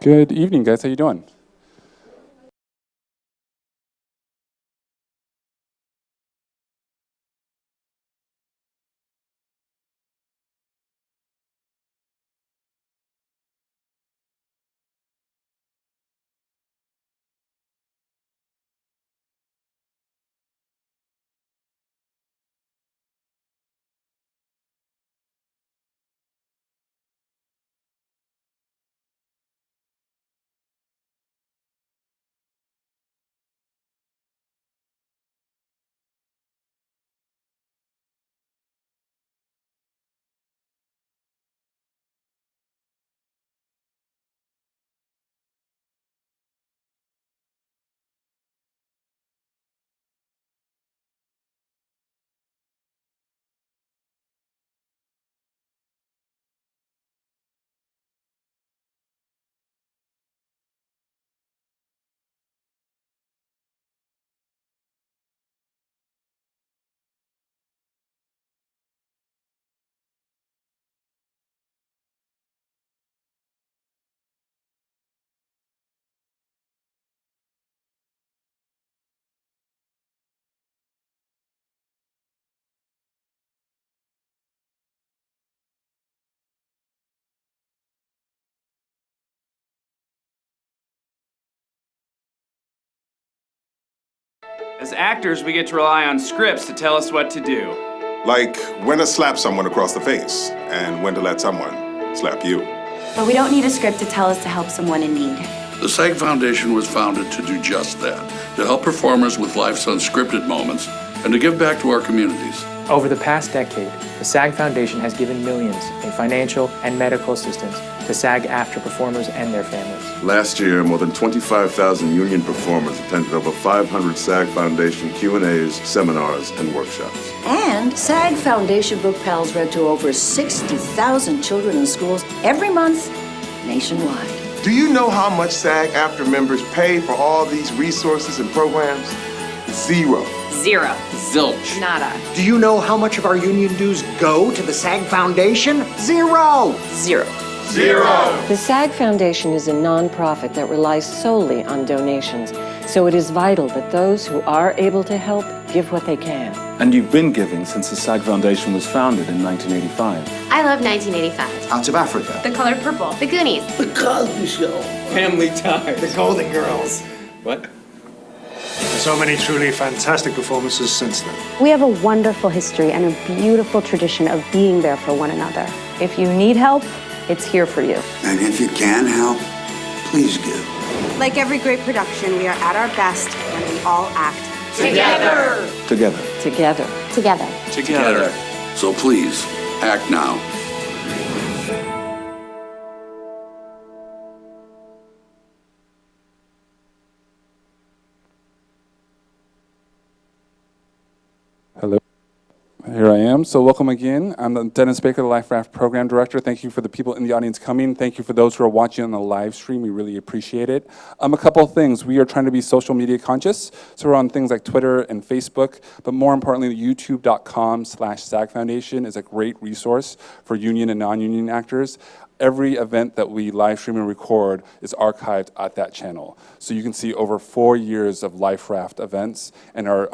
Good evening, guys. How you doing? As actors, we get to rely on scripts to tell us what to do. Like when to slap someone across the face and when to let someone slap you. But we don't need a script to tell us to help someone in need. The SAG Foundation was founded to do just that, to help performers with life's unscripted moments and to give back to our communities. Over the past decade, the SAG Foundation has given millions in financial and medical assistance to SAG-AFTRA performers and their families. Last year, more than 25,000 union performers attended over 500 SAG Foundation Q&As, seminars, and workshops. And SAG Foundation book pals read to over 60,000 children in schools every month nationwide. Do you know how much SAG-AFTRA members pay for all these resources and programs? Zero. Zero. Zilch. Nada. Do you know how much of our union dues go to the SAG Foundation? Zero! Zero. The SAG Foundation is a nonprofit that relies solely on donations, so it is vital that those who are able to help give what they can. And you've been giving since the SAG Foundation was founded in 1985. I love 1985. Out of Africa. The Color Purple. The Goonies. The Cosby Show. Family Ties. The Golden Girls. What? So many truly fantastic performances since then. We have a wonderful history and a beautiful tradition of being there for one another. If you need help, it's here for you. And if you can help, please give. Like every great production, we are at our best when we all act together. Together. Together. Together. Together. So please, act now. Hello. Here I am. So welcome again. I'm Dennis Baker, the Life Raft Program Director. Thank you for the people in the audience coming. Thank you for those who are watching on the live stream. We really appreciate it. A couple of things. We are trying to be social media conscious. So we're on things like Twitter and Facebook, but more importantly, youtube.com/SAG Foundation is a great resource for union and non-union actors. Every event that we live stream and record is archived at that channel. So you can see over 4 years of Life Raft events, and our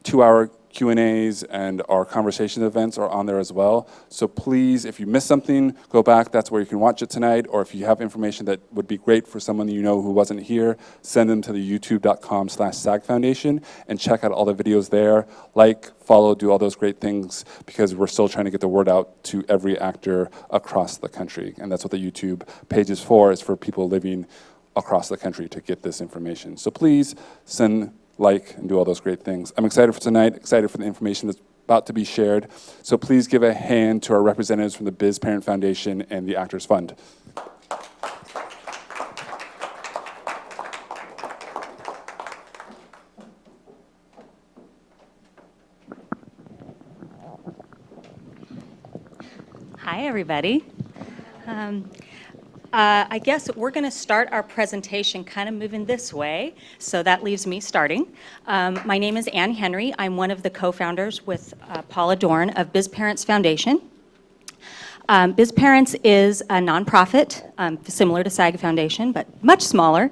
2-hour Q&As and our conversation events are on there as well. So please, if you missed something, go back. That's where you can watch it tonight. Or if you have information that would be great for someone that you know who wasn't here, send them to the youtube.com/SAG Foundation and check out all the videos there. Like, follow, do all those great things, because we're still trying to get the word out to every actor across the country. And that's what the YouTube page is for people living across the country to get this information. So please send, like, and do all those great things. I'm excited for tonight, excited for the information that's about to be shared. So please give a hand to our representatives from the BizParentz Foundation and the Actors Fund. Hi, everybody. I guess we're going to start our presentation kind of moving this way, so that leaves me starting. My name is Ann Henry. I'm one of the co-founders with Paula Dorn of BizParentz Foundation. BizParentz is a nonprofit, similar to SAG Foundation, but much smaller.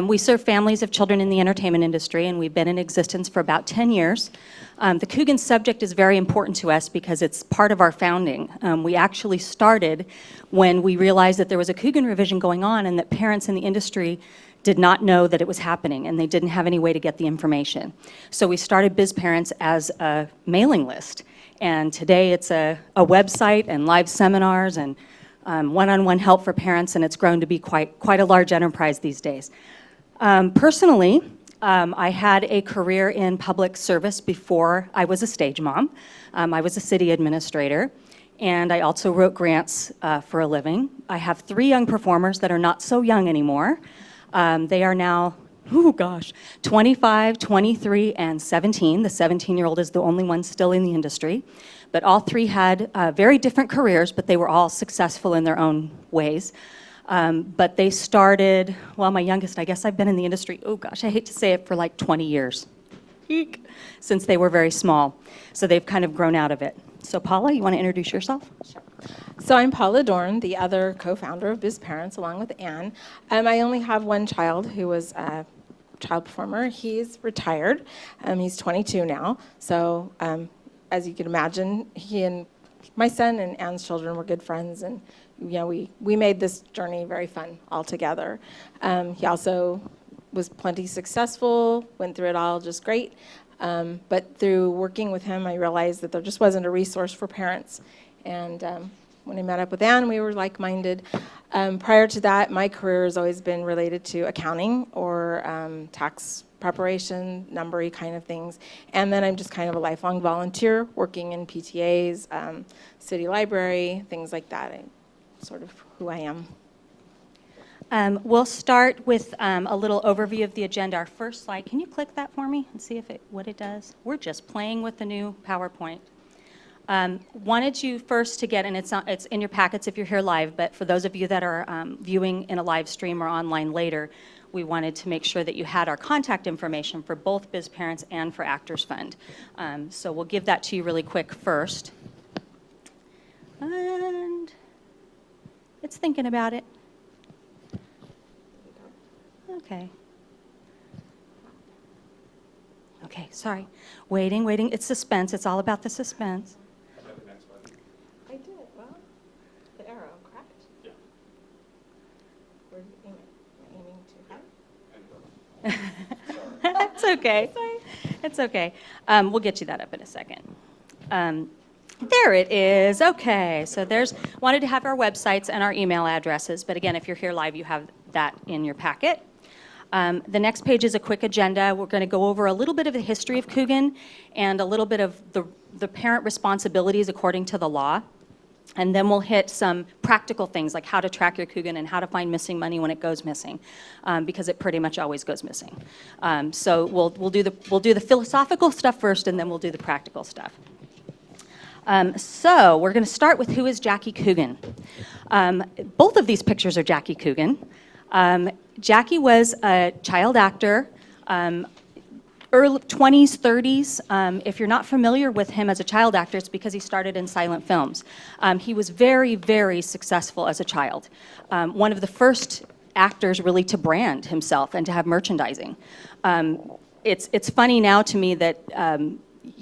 We serve families of children in the entertainment industry, and we've been in existence for about 10 years. The Kugan subject is very important to us because it's part of our founding. We actually started when we realized that there was a Kugan revision going on and that parents in the industry did not know that it was happening, and they didn't have any way to get the information. So we started BizParentz as a mailing list. And today it's a website and live seminars and one-on-one help for parents, and it's grown to be quite a large enterprise these days. Personally, I had a career in public service before I was a stage mom. I was a city administrator, and I also wrote grants for a living. I have 3 young performers that are not so young anymore. They are now 25, 23, and 17. The 17-year-old is the only one still in the industry. But all 3 had very different careers, but they were all successful in their own ways. But they started, well, my youngest, I guess I've been in the industry, I hate to say it, for like 20 years. Eek. Since they were very small. So they've kind of grown out of it. So Paula, you want to introduce yourself? Sure. So I'm Paula Dorn, the other co-founder of BizParentz, along with Anne. I only have one child who was a child performer. He's retired. He's 22 now. So as you can imagine, he and my son and Anne's children were good friends, and we made this journey very fun all together. He also was plenty successful, went through it all just great. But through working with him, I realized that there just wasn't a resource for parents. And when I met up with Anne, we were like-minded. Prior to that, my career has always been related to accounting or tax preparation, numbery kind of things. And then I'm just kind of a lifelong volunteer, working in PTAs, city library, things like that. Sort of who I am. We'll start with a little overview of the agenda. Our first slide, can you click that for me and see what it does? We're just playing with the new PowerPoint. Wanted you first to get, and it's in your packets if you're here live, but for those of you that are viewing in a live stream or online later, we wanted to make sure that you had our contact information for both BizParentz and for Actors Fund. So we'll give that to you really quick first. And it's thinking about it. Okay. Okay, sorry. Waiting. It's suspense. It's all about the suspense. I did. Well, the arrow, correct? Yeah. Where do you aim it? Am I aiming too high? That's okay. Sorry. It's okay. We'll get you that up in a second. There it is. Okay, so wanted to have our websites and our email addresses, but again, if you're here live, you have that in your packet. The next page is a quick agenda. We're going to go over a little bit of the history of Kugan and a little bit of the parent responsibilities according to the law. And then we'll hit some practical things like how to track your Kugan and how to find missing money when it goes missing, because it pretty much always goes missing. So we'll do the philosophical stuff first, and then we'll do the practical stuff. So we're going to start with who is Jackie Kugan. Both of these pictures are Jackie Kugan. Jackie was a child actor, early 20s, 30s. If you're not familiar with him as a child actor, it's because he started in silent films. He was very, very successful as a child. One of the first actors really to brand himself and to have merchandising. It's funny now to me that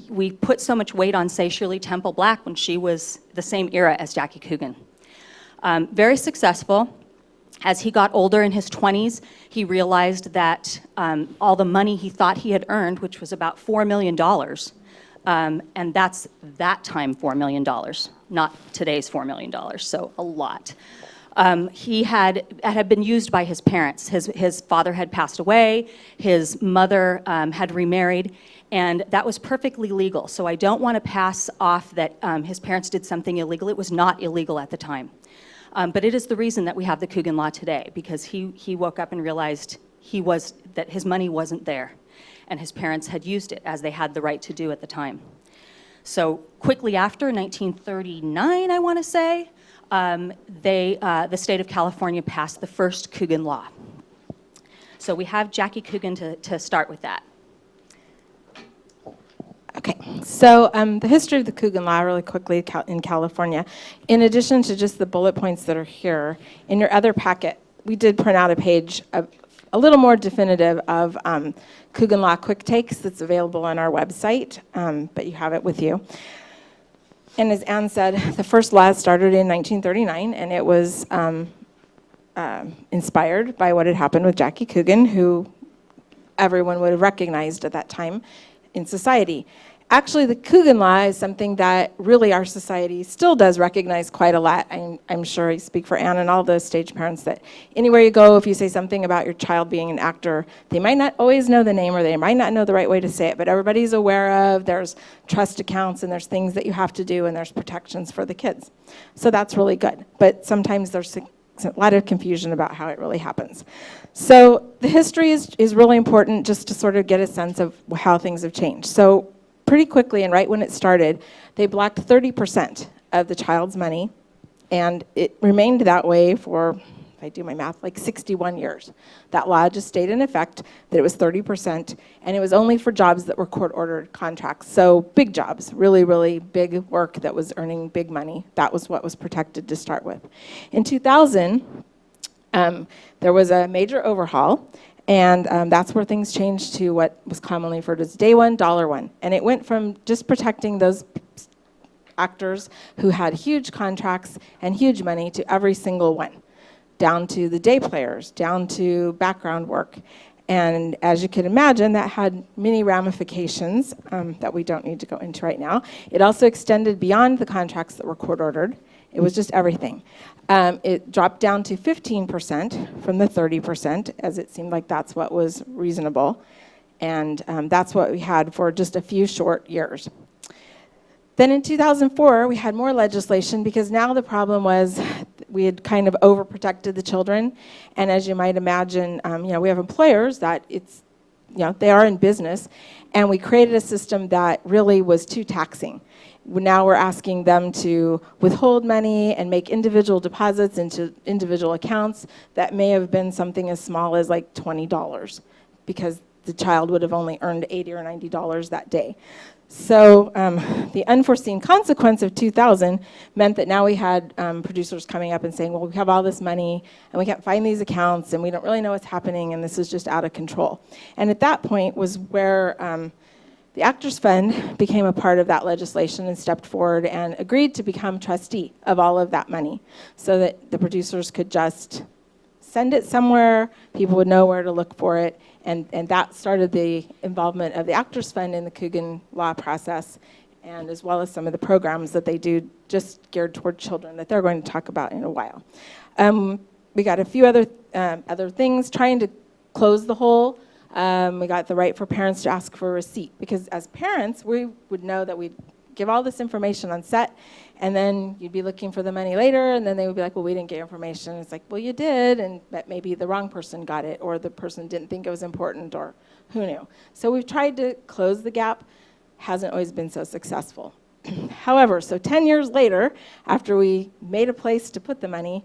we put so much weight on, say, Shirley Temple Black when she was the same era as Jackie Kugan. Very successful. As he got older in his 20s, he realized that all the money he thought he had earned, which was about $4 million, and that's that time $4 million, not today's $4 million, so a lot. He had been used by his parents. His father had passed away, his mother had remarried, and that was perfectly legal. So I don't want to pass off that his parents did something illegal. It was not illegal at the time. But it is the reason that we have the Kugan Law today, because he woke up and realized that his money wasn't there, and his parents had used it as they had the right to do at the time. So quickly after, 1939, I want to say, the state of California passed the first Kugan Law. So we have Jackie Kugan to start with that. Okay. So the history of the Kugan Law, really quickly, in California, in addition to just the bullet points that are here, in your other packet, we did print out a page a little more definitive of Kugan Law quick takes that's available on our website, but you have it with you. And as Anne said, the first law started in 1939, and it was inspired by what had happened with Jackie Coogan, who everyone would have recognized at that time in society. Actually, the Kugan Law is something that really our society still does recognize quite a lot. I'm sure I speak for Anne and all the stage parents that anywhere you go, if you say something about your child being an actor, they might not always know the name or they might not know the right way to say it, but everybody's aware of, there's trust accounts and there's things that you have to do and there's protections for the kids. So that's really good. But sometimes there's a lot of confusion about how it really happens. So the history is really important just to sort of get a sense of how things have changed. So pretty quickly, and right when it started, they blocked 30% of the child's money, and it remained that way for, if I do my math, like 61 years. That law just stayed in effect, that it was 30%, and it was only for jobs that were court-ordered contracts. So big jobs, really, really big work that was earning big money. That was what was protected to start with. In 2000, there was a major overhaul, and that's where things changed to what was commonly referred to as day one, dollar one. And it went from just protecting those actors who had huge contracts and huge money to every single one, down to the day players, down to background work. And as you can imagine, that had many ramifications that we don't need to go into right now. It also extended beyond the contracts that were court-ordered. It was just everything. It dropped down to 15% from the 30%, as it seemed like that's what was reasonable. And that's what we had for just a few short years. Then in 2004, we had more legislation because now the problem was we had kind of overprotected the children. And as you might imagine, we have employers that they are in business. And we created a system that really was too taxing. Now we're asking them to withhold money and make individual deposits into individual accounts that may have been something as small as like $20 because the child would have only earned $80 or $90 that day. So the unforeseen consequence of 2000 meant that now we had producers coming up and saying, well, we have all this money and we can't find these accounts and we don't really know what's happening and this is just out of control. And at that point was where the Actors Fund became a part of that legislation and stepped forward and agreed to become trustee of all of that money so that the producers could just send it somewhere, people would know where to look for it, and that started the involvement of the Actors Fund in the Kugan Law process, and as well as some of the programs that they do just geared toward children that they're going to talk about in a while. We got a few other things trying to close the hole. We got the right for parents to ask for a receipt because as parents, we would know that we'd give all this information on set and then you'd be looking for the money later and then they would be like, well, we didn't get information. It's like, well, you did, and that maybe the wrong person got it or the person didn't think it was important or who knew. So we've tried to close the gap. Hasn't always been so successful. However, so 10 years later, after we made a place to put the money,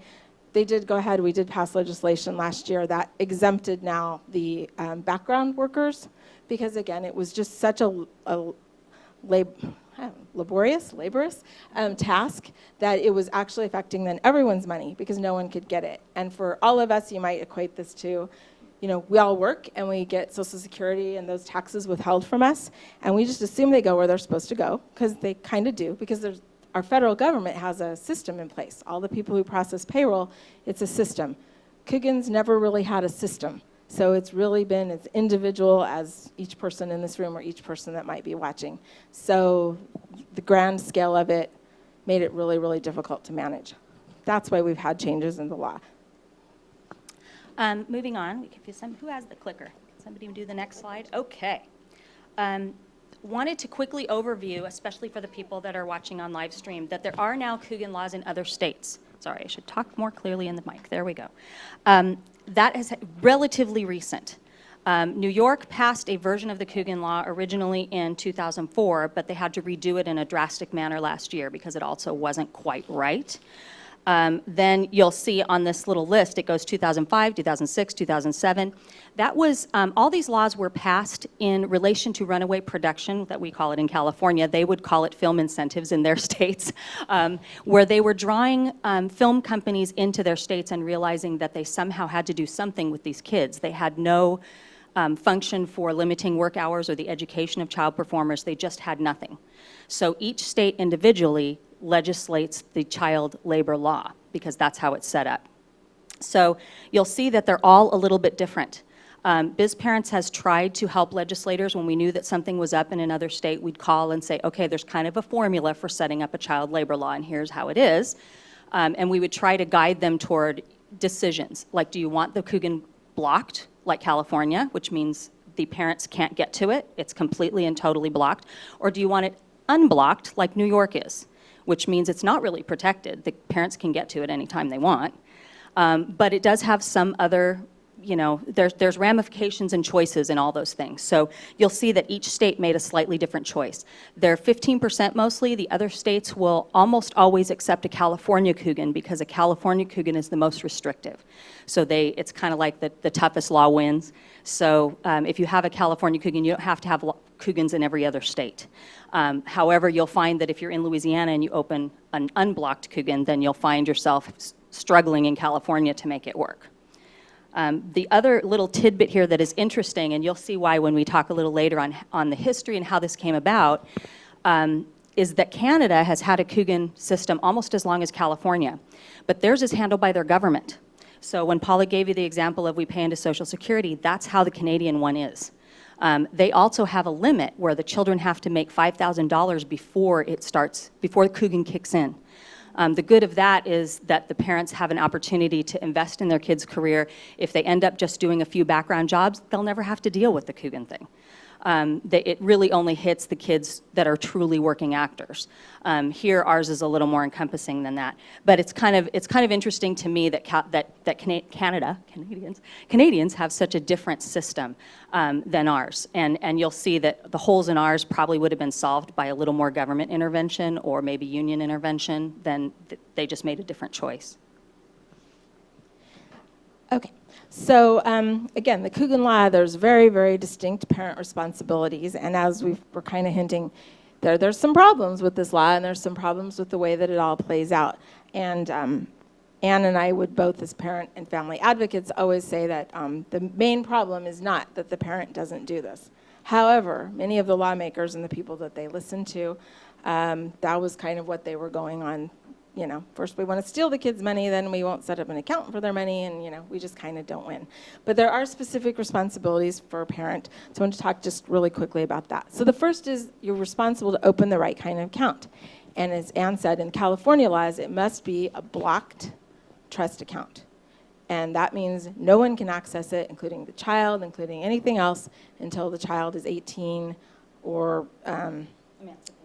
they did go ahead, we did pass legislation last year that exempted now the background workers because, again, it was just such a laborious task that it was actually affecting then everyone's money because no one could get it. And for all of us, you might equate this to, we all work and we get Social Security and those taxes withheld from us, and we just assume they go where they're supposed to go because they kind of do because our federal government has a system in place. All the people who process payroll, it's a system. Kugan's never really had a system. So it's really been as individual as each person in this room or each person that might be watching. So the grand scale of it made it really, really difficult to manage. That's why we've had changes in the law. Moving on, who has the clicker? Somebody do the next slide? Okay. Wanted to quickly overview, especially for the people that are watching on live stream, that there are now Kugan laws in other states. Sorry, I should talk more clearly in the mic. There we go. That is relatively recent. New York passed a version of the Kugan Law originally in 2004, but they had to redo it in a drastic manner last year because it also wasn't quite right. Then you'll see on this little list, it goes 2005, 2006, 2007. That was, all these laws were passed in relation to runaway production, that we call it in California. They would call it film incentives in their states, where they were drawing film companies into their states and realizing that they somehow had to do something with these kids. They had no function for limiting work hours or the education of child performers. They just had nothing. So each state individually legislates the child labor law because that's how it's set up. So you'll see that they're all a little bit different. BizParentz has tried to help legislators. When we knew that something was up in another state, we'd call and say, okay, there's kind of a formula for setting up a child labor law, and here's how it is. And we would try to guide them toward decisions, like, do you want the Kugan blocked, like California, which means the parents can't get to it, it's completely and totally blocked, or do you want it unblocked, like New York is, which means it's not really protected. The parents can get to it anytime they want. But it does have some other, you know, there's ramifications and choices in all those things. So you'll see that each state made a slightly different choice. They're 15% mostly. The other states will almost always accept a California Kugan because a California Kugan is the most restrictive. So it's kind of like the toughest law wins. So if you have a California Kugan, you don't have to have Kugans in every other state. However, you'll find that if you're in Louisiana and you open an unblocked Kugan, then you'll find yourself struggling in California to make it work. The other little tidbit here that is interesting, and you'll see why when we talk a little later on the history and how this came about, is that Canada has had a Kugan system almost as long as California, but theirs is handled by their government. So when Paula gave you the example of we pay into Social Security, that's how the Canadian one is. They also have a limit where the children have to make $5,000 before Kugan kicks in. The good of that is that the parents have an opportunity to invest in their kids' career. If they end up just doing a few background jobs, they'll never have to deal with the Kugan thing. It really only hits the kids that are truly working actors. Here, ours is a little more encompassing than that. But it's kind of interesting to me that Canadians have such a different system than ours. And you'll see that the holes in ours probably would have been solved by a little more government intervention or maybe union intervention. Then they just made a different choice. Okay. So again, the Kugan Law, there's very, very distinct parent responsibilities, and as we're kind of hinting, there's some problems with this law, and there's some problems with the way that it all plays out. And Anne and I would both, as parent and family advocates, always say that the main problem is not that the parent doesn't do this. However, many of the lawmakers and the people that they listen to, that was kind of what they were going on. You know, first we want to steal the kids' money, then we won't set up an account for their money, and, you know, we just kind of don't win. But there are specific responsibilities for a parent, so I want to talk just really quickly about that. So the first is you're responsible to open the right kind of account. And as Anne said, in California laws, it must be a blocked trust account. And that means no one can access it, including the child, including anything else, until the child is 18 or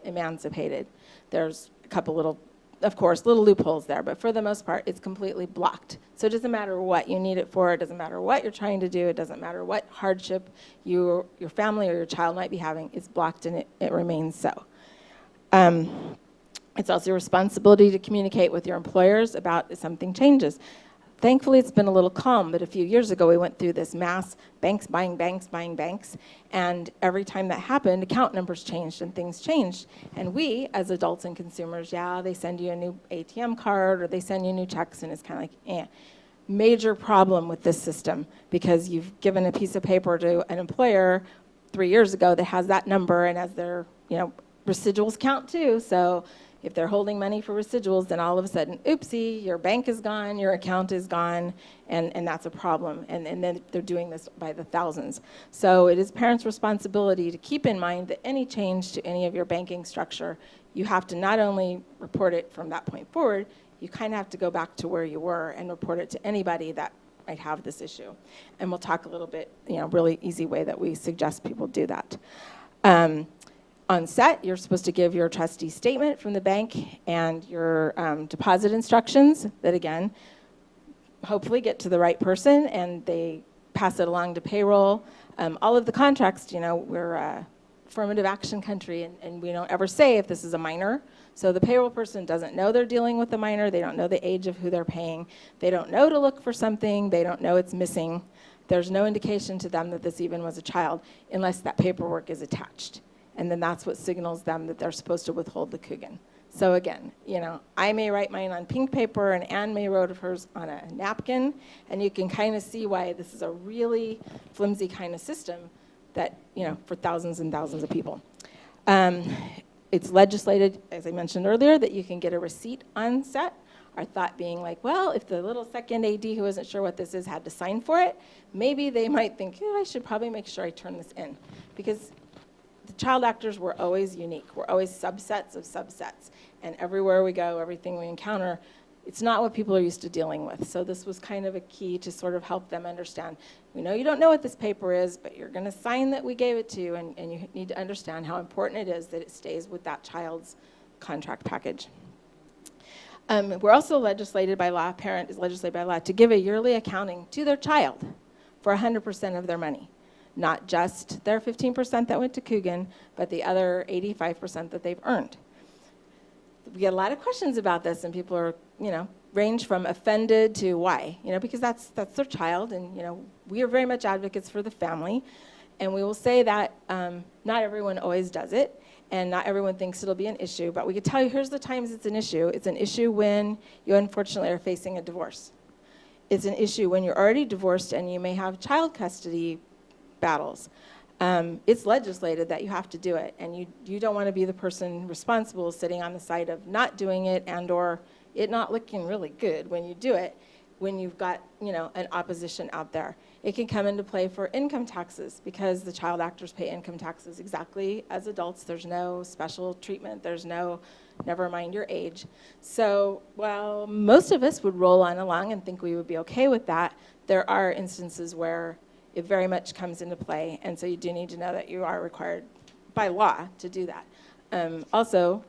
emancipated. There's a couple little, of course, little loopholes there, but for the most part, it's completely blocked. So it doesn't matter what you need it for, it doesn't matter what you're trying to do, it doesn't matter what hardship your family or your child might be having, it's blocked and it remains so. It's also your responsibility to communicate with your employers about if something changes. Thankfully, it's been a little calm, but a few years ago, we went through this mass banks buying banks, and every time that happened, account numbers changed and things changed. And we, as adults and consumers, they send you a new ATM card or they send you new checks, and it's kind of like, Major problem with this system, because you've given a piece of paper to an employer 3 years ago that has that number, and as their, residuals count too, so if they're holding money for residuals, then all of a sudden, oopsie, your bank is gone, your account is gone, and that's a problem. And then they're doing this by the thousands. So it is parents' responsibility to keep in mind that any change to any of your banking structure, you have to not only report it from that point forward, you kind of have to go back to where you were and report it to anybody that might have this issue. And we'll talk a little bit, really easy way that we suggest people do that. On set, you're supposed to give your trustee statement from the bank and your deposit instructions that, again, hopefully get to the right person and they pass it along to payroll. All of the contracts, we're a affirmative action country, and we don't ever say if this is a minor So the payroll person doesn't know they're dealing with a minor. They don't know the age of who they're paying. They don't know to look for something. They don't know it's missing. There's no indication to them that this even was a child unless that paperwork is attached. And then that's what signals them that they're supposed to withhold the Kugan. So again, I may write mine on pink paper and Anne may wrote hers on a napkin, and you can kind of see why this is a really flimsy kind of system that, for thousands and thousands of people. It's legislated, as I mentioned earlier, that you can get a receipt on set. Our thought being like, well, if the little second AD who isn't sure what this is had to sign for it, maybe they might think, I should probably make sure I turn this in. Because the child actors were always unique. We're always subsets of subsets. And everywhere we go, everything we encounter, it's not what people are used to dealing with. So this was kind of a key to sort of help them understand. We know you don't know what this paper is, but you're going to sign that we gave it to you, and you need to understand how important it is that it stays with that child's contract package. We're also legislated by law, parent is legislated by law, to give a yearly accounting to their child for 100% of their money. Not just their 15% that went to Kugan, but the other 85% that they've earned. We get a lot of questions about this, and people are, range from offended to why, because that's their child, and, we are very much advocates for the family, and we will say that not everyone always does it, and not everyone thinks it'll be an issue, but we can tell you here's the times it's an issue. It's an issue when you unfortunately are facing a divorce. It's an issue when you're already divorced and you may have child custody battles. It's legislated that you have to do it, and you don't want to be the person responsible sitting on the side of not doing it and or it not looking really good when you do it, when you've got an opposition out there. It can come into play for income taxes because the child actors pay income taxes exactly as adults. There's no special treatment. There's no never mind your age. So while most of us would roll on along and think we would be okay with that, there are instances where it very much comes into play, and so you do need to know that you are required by law to do that. Also,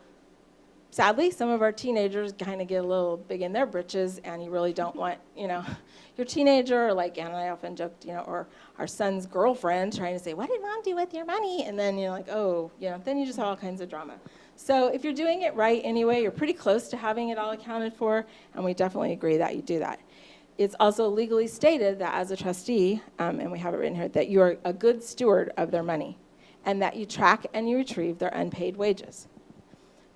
sadly, some of our teenagers kind of get a little big in their britches, and you really don't want, your teenager, or like Anne and I often joked, or our son's girlfriend trying to say, what did mom do with your money? And then you're like, oh, then you just have all kinds of drama. So if you're doing it right anyway, you're pretty close to having it all accounted for, and we definitely agree that you do that. It's also legally stated that as a trustee, and we have it written here, that you are a good steward of their money and that you track and you retrieve their unpaid wages.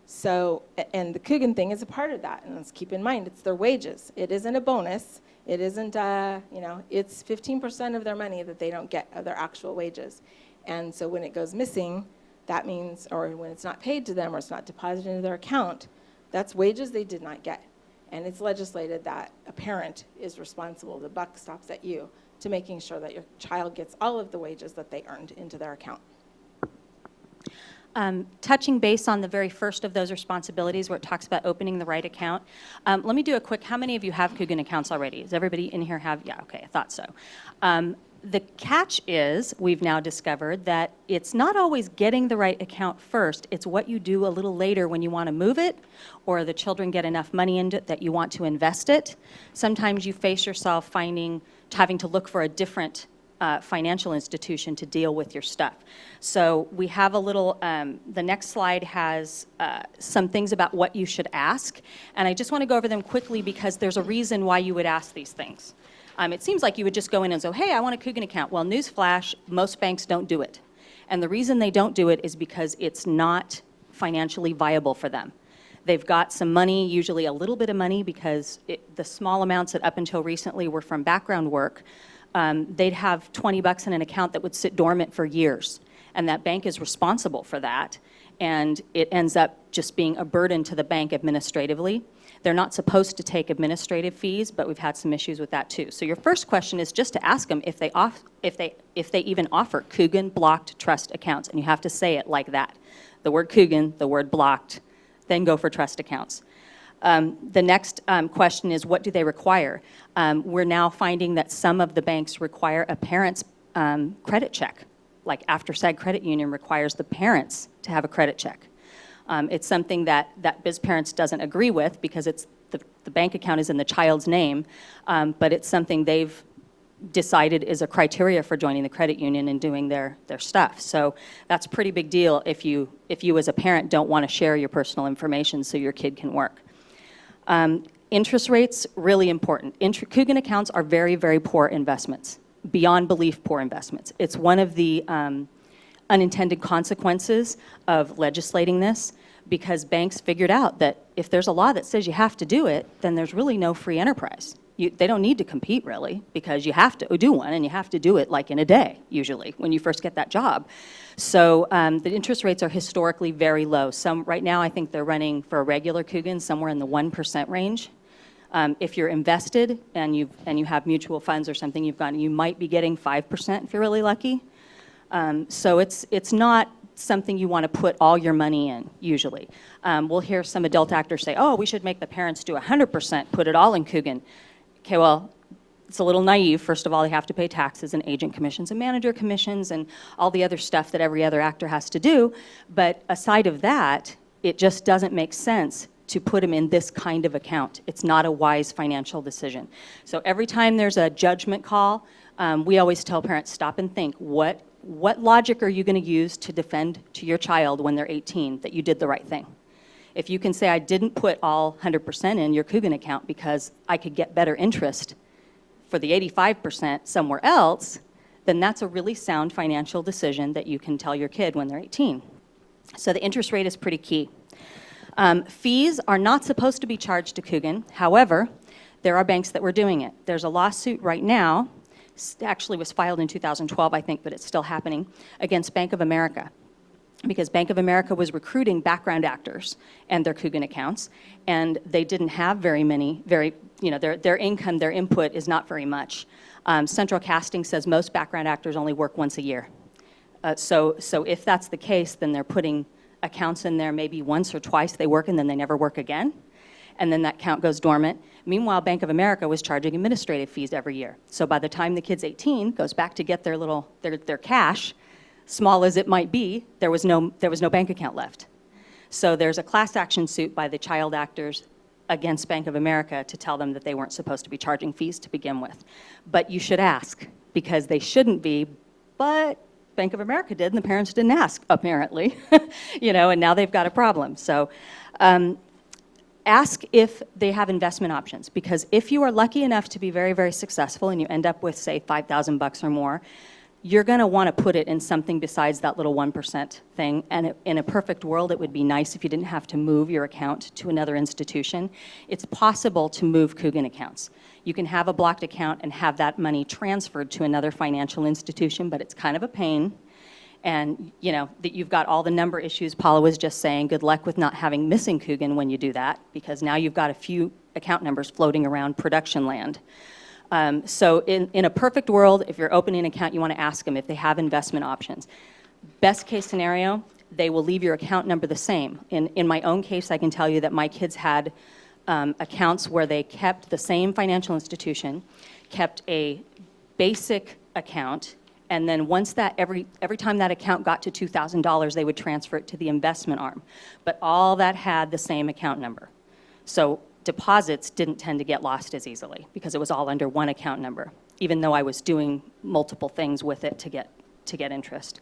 So, and the Kugan thing is a part of that, and let's keep in mind, it's their wages. It isn't a bonus. It isn't, it's 15% of their money that they don't get of their actual wages. And so when it goes missing, that means, or when it's not paid to them or it's not deposited into their account, that's wages they did not get. And it's legislated that a parent is responsible, the buck stops at you, to making sure that your child gets all of the wages that they earned into their account. Touching base on the very first of those responsibilities where it talks about opening the right account, let me do a quick, how many of you have Kugan accounts already? Does everybody in here have? Yeah, okay, I thought so. The catch is, we've now discovered that it's not always getting the right account first, it's what you do a little later when you want to move it, or the children get enough money into it that you want to invest it. Sometimes you face yourself having to look for a different financial institution to deal with your stuff. So we have a little, the next slide has some things about what you should ask, and I just want to go over them quickly because there's a reason why you would ask these things. It seems like you would just go in and say, hey, I want a Kugan account. Well, newsflash, most banks don't do it. And the reason they don't do it is because it's not financially viable for them. They've got some money, usually a little bit of money, because the small amounts that up until recently were from background work, they'd have $20 in an account that would sit dormant for years. And that bank is responsible for that. And it ends up just being a burden to the bank administratively. They're not supposed to take administrative fees, but we've had some issues with that too. So your first question is just to ask them if they even offer Kugan blocked trust accounts, and you have to say it like that. The word Kugan, the word blocked, then go for trust accounts. The next question is, what do they require? We're now finding that some of the banks require a parent's credit check, like after SAG Credit Union requires the parents to have a credit check. It's something that BizParentz doesn't agree with because it's the bank account is in the child's name, but it's something they've decided is a criteria for joining the credit union and doing their stuff. So that's a pretty big deal if you as a parent don't want to share your personal information so your kid can work. Interest rates, really important. Kugan accounts are very, very poor investments, beyond belief poor investments. It's one of the unintended consequences of legislating this, because banks figured out that if there's a law that says you have to do it, then there's really no free enterprise. They don't need to compete, really, because you have to do one, and you have to do it like in a day, usually, when you first get that job. So the interest rates are historically very low. Right now, I think they're running for a regular Kugan somewhere in the 1% range. If you're invested and you have mutual funds or something you might be getting 5% if you're really lucky. So it's not something you want to put all your money in, usually. We'll hear some adult actors say, oh, we should make the parents do 100%, put it all in Kugan. Okay, well, it's a little naive. First of all, they have to pay taxes and agent commissions and manager commissions and all the other stuff that every other actor has to do. But aside of that, it just doesn't make sense to put them in this kind of account. It's not a wise financial decision. So every time there's a judgment call, we always tell parents, stop and think, what logic are you going to use to defend to your child when they're 18 that you did the right thing? If you can say, I didn't put all 100% in your Kugan account because I could get better interest for the 85% somewhere else, then that's a really sound financial decision that you can tell your kid when they're 18. So the interest rate is pretty key. Fees are not supposed to be charged to Kugan. However, there are banks that were doing it. There's a lawsuit right now, actually was filed in 2012, I think, but it's still happening, against Bank of America, because Bank of America was recruiting background actors and their Kugan accounts, and they didn't have very many, their income, their input is not very much. Central Casting says most background actors only work once a year. So if that's the case, then they're putting accounts in there maybe once or twice they work and then they never work again, and then that account goes dormant. Meanwhile, Bank of America was charging administrative fees every year. So by the time the kid's 18, goes back to get their cash, small as it might be, there was no bank account left. So there's a class action suit by the child actors against Bank of America to tell them that they weren't supposed to be charging fees to begin with. But you should ask, because they shouldn't be, but Bank of America did, and the parents didn't ask, apparently, and now they've got a problem. So ask if they have investment options, because if you are lucky enough to be very, very successful and you end up with, say, $5,000 or more, you're going to want to put it in something besides that little 1% thing. And in a perfect world, it would be nice if you didn't have to move your account to another institution. It's possible to move Kugan accounts. You can have a blocked account and have that money transferred to another financial institution, but it's kind of a pain. And that you've got all the number issues Paula was just saying. Good luck with not having missing Kugan when you do that, because now you've got a few account numbers floating around production land. So in a perfect world, if you're opening an account, you want to ask them if they have investment options. Best case scenario, they will leave your account number the same. In my own case, I can tell you that my kids had accounts where they kept the same financial institution, kept a basic account, and then once that, every time that account got to $2,000, they would transfer it to the investment arm. But all that had the same account number. So deposits didn't tend to get lost as easily because it was all under one account number, even though I was doing multiple things with it to get interest.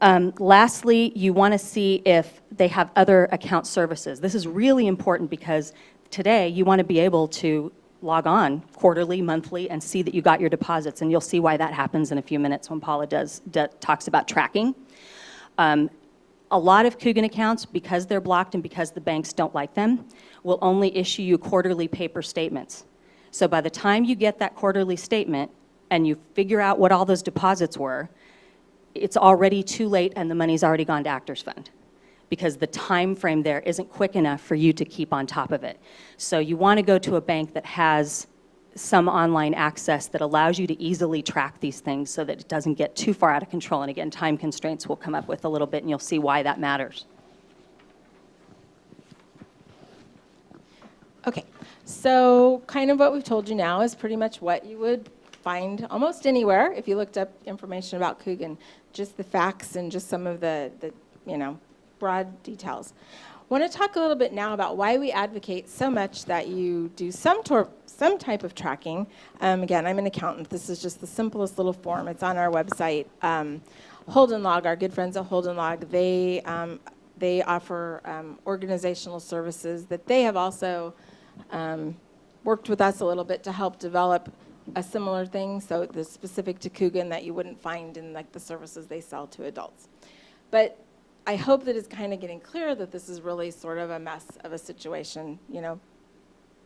Lastly, you want to see if they have other account services. This is really important because today you want to be able to log on quarterly, monthly, and see that you got your deposits, and you'll see why that happens in a few minutes when Paula talks about tracking. A lot of Kugan accounts, because they're blocked and because the banks don't like them, will only issue you quarterly paper statements. So by the time you get that quarterly statement and you figure out what all those deposits were, it's already too late and the money's already gone to Actors Fund, because the time frame there isn't quick enough for you to keep on top of it. So you want to go to a bank that has some online access that allows you to easily track these things so that it doesn't get too far out of control. And again, time constraints will come up with a little bit, and you'll see why that matters. Okay, so kind of what we've told you now is pretty much what you would find almost anywhere if you looked up information about Kugan, just the facts and just some of the broad details. I want to talk a little bit now about why we advocate so much that you do some some type of tracking. Again, I'm an accountant. This is just the simplest little form. It's on our website. Holden Log, our good friends at Holden Log, they offer organizational services that they have also worked with us a little bit to help develop a similar thing, so the specific to Kugan that you wouldn't find in like the services they sell to adults. But I hope that it's kind of getting clear that this is really sort of a mess of a situation, you know,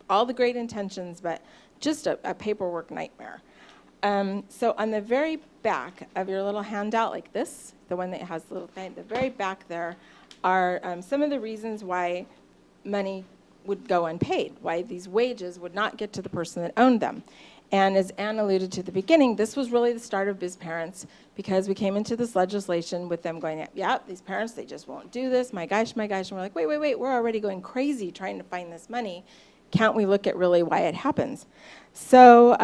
all the great intentions, but just a paperwork nightmare. So on the very back of your little handout like this, the one that has the little thing, the very back there are some of the reasons why money would go unpaid, why these wages would not get to the person that owned them. And as Anne alluded to at the beginning, this was really the start of BizParentz, because we came into this legislation with them going, yeah, these parents, they just won't do this, my gosh, my gosh. And we're like, wait, we're already going crazy trying to find this money. Can't we look at really why it happens? So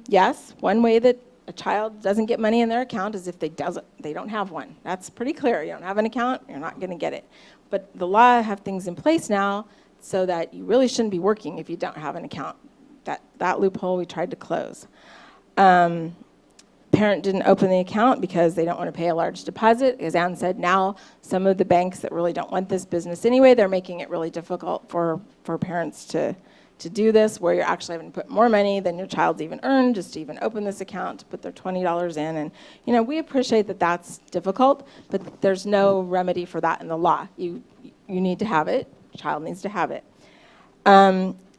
yes, one way that a child doesn't get money in their account is if they don't have one. That's pretty clear. You don't have an account, you're not going to get it. But the law have things in place now so that you really shouldn't be working if you don't have an account. That loophole we tried to close. Parent didn't open the account because they don't want to pay a large deposit. As Anne said, now some of the banks that really don't want this business anyway, they're making it really difficult for parents to do this, where you're actually having to put more money than your child's even earned just to even open this account, to put their $20 in. And you know, we appreciate that that's difficult, but there's no remedy for that in the law. You need to have it. Child needs to have it.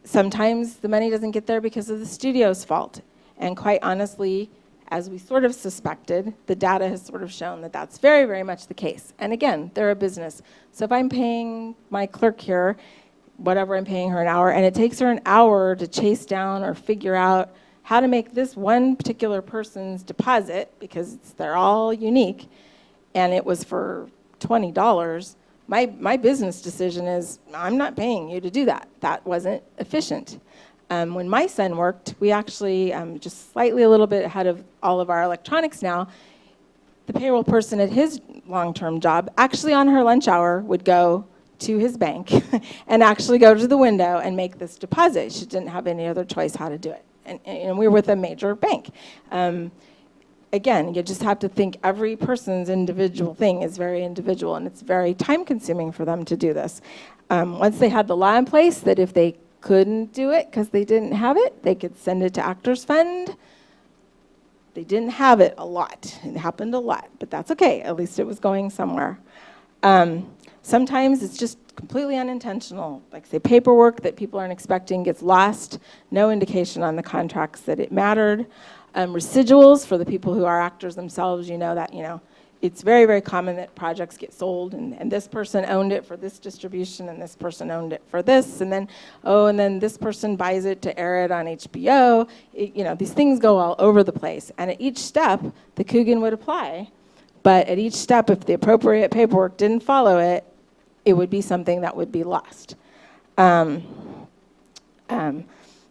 Sometimes the money doesn't get there because of the studio's fault. And quite honestly, as we sort of suspected, the data has sort of shown that that's very, very much the case. And again, they're a business. So if I'm paying my clerk here, whatever I'm paying her an hour, and it takes her an hour to chase down or figure out how to make this one particular person's deposit, because they're all unique, and it was for $20, my business decision is, I'm not paying you to do that. That wasn't efficient. When my son worked, we actually, just slightly a little bit ahead of all of our electronics now, the payroll person at his long-term job, actually on her lunch hour, would go to his bank and actually go to the window and make this deposit. She didn't have any other choice how to do it. And we were with a major bank. Again, you just have to think every person's individual thing is very individual, and it's very time-consuming for them to do this. Once they had the law in place that if they couldn't do it because they didn't have it, they could send it to Actors Fund. They didn't have it a lot. It happened a lot, but that's okay. At least it was going somewhere. Sometimes it's just completely unintentional. Like say paperwork that people aren't expecting gets lost, no indication on the contracts that it mattered. Residuals for the people who are actors themselves, you know that, it's very, very common that projects get sold and this person owned it for this distribution and this person owned it for this, and then this person buys it to air it on HBO. These things go all over the place, and at each step the Kugan would apply, but at each step if the appropriate paperwork didn't follow it, it would be something that would be lost.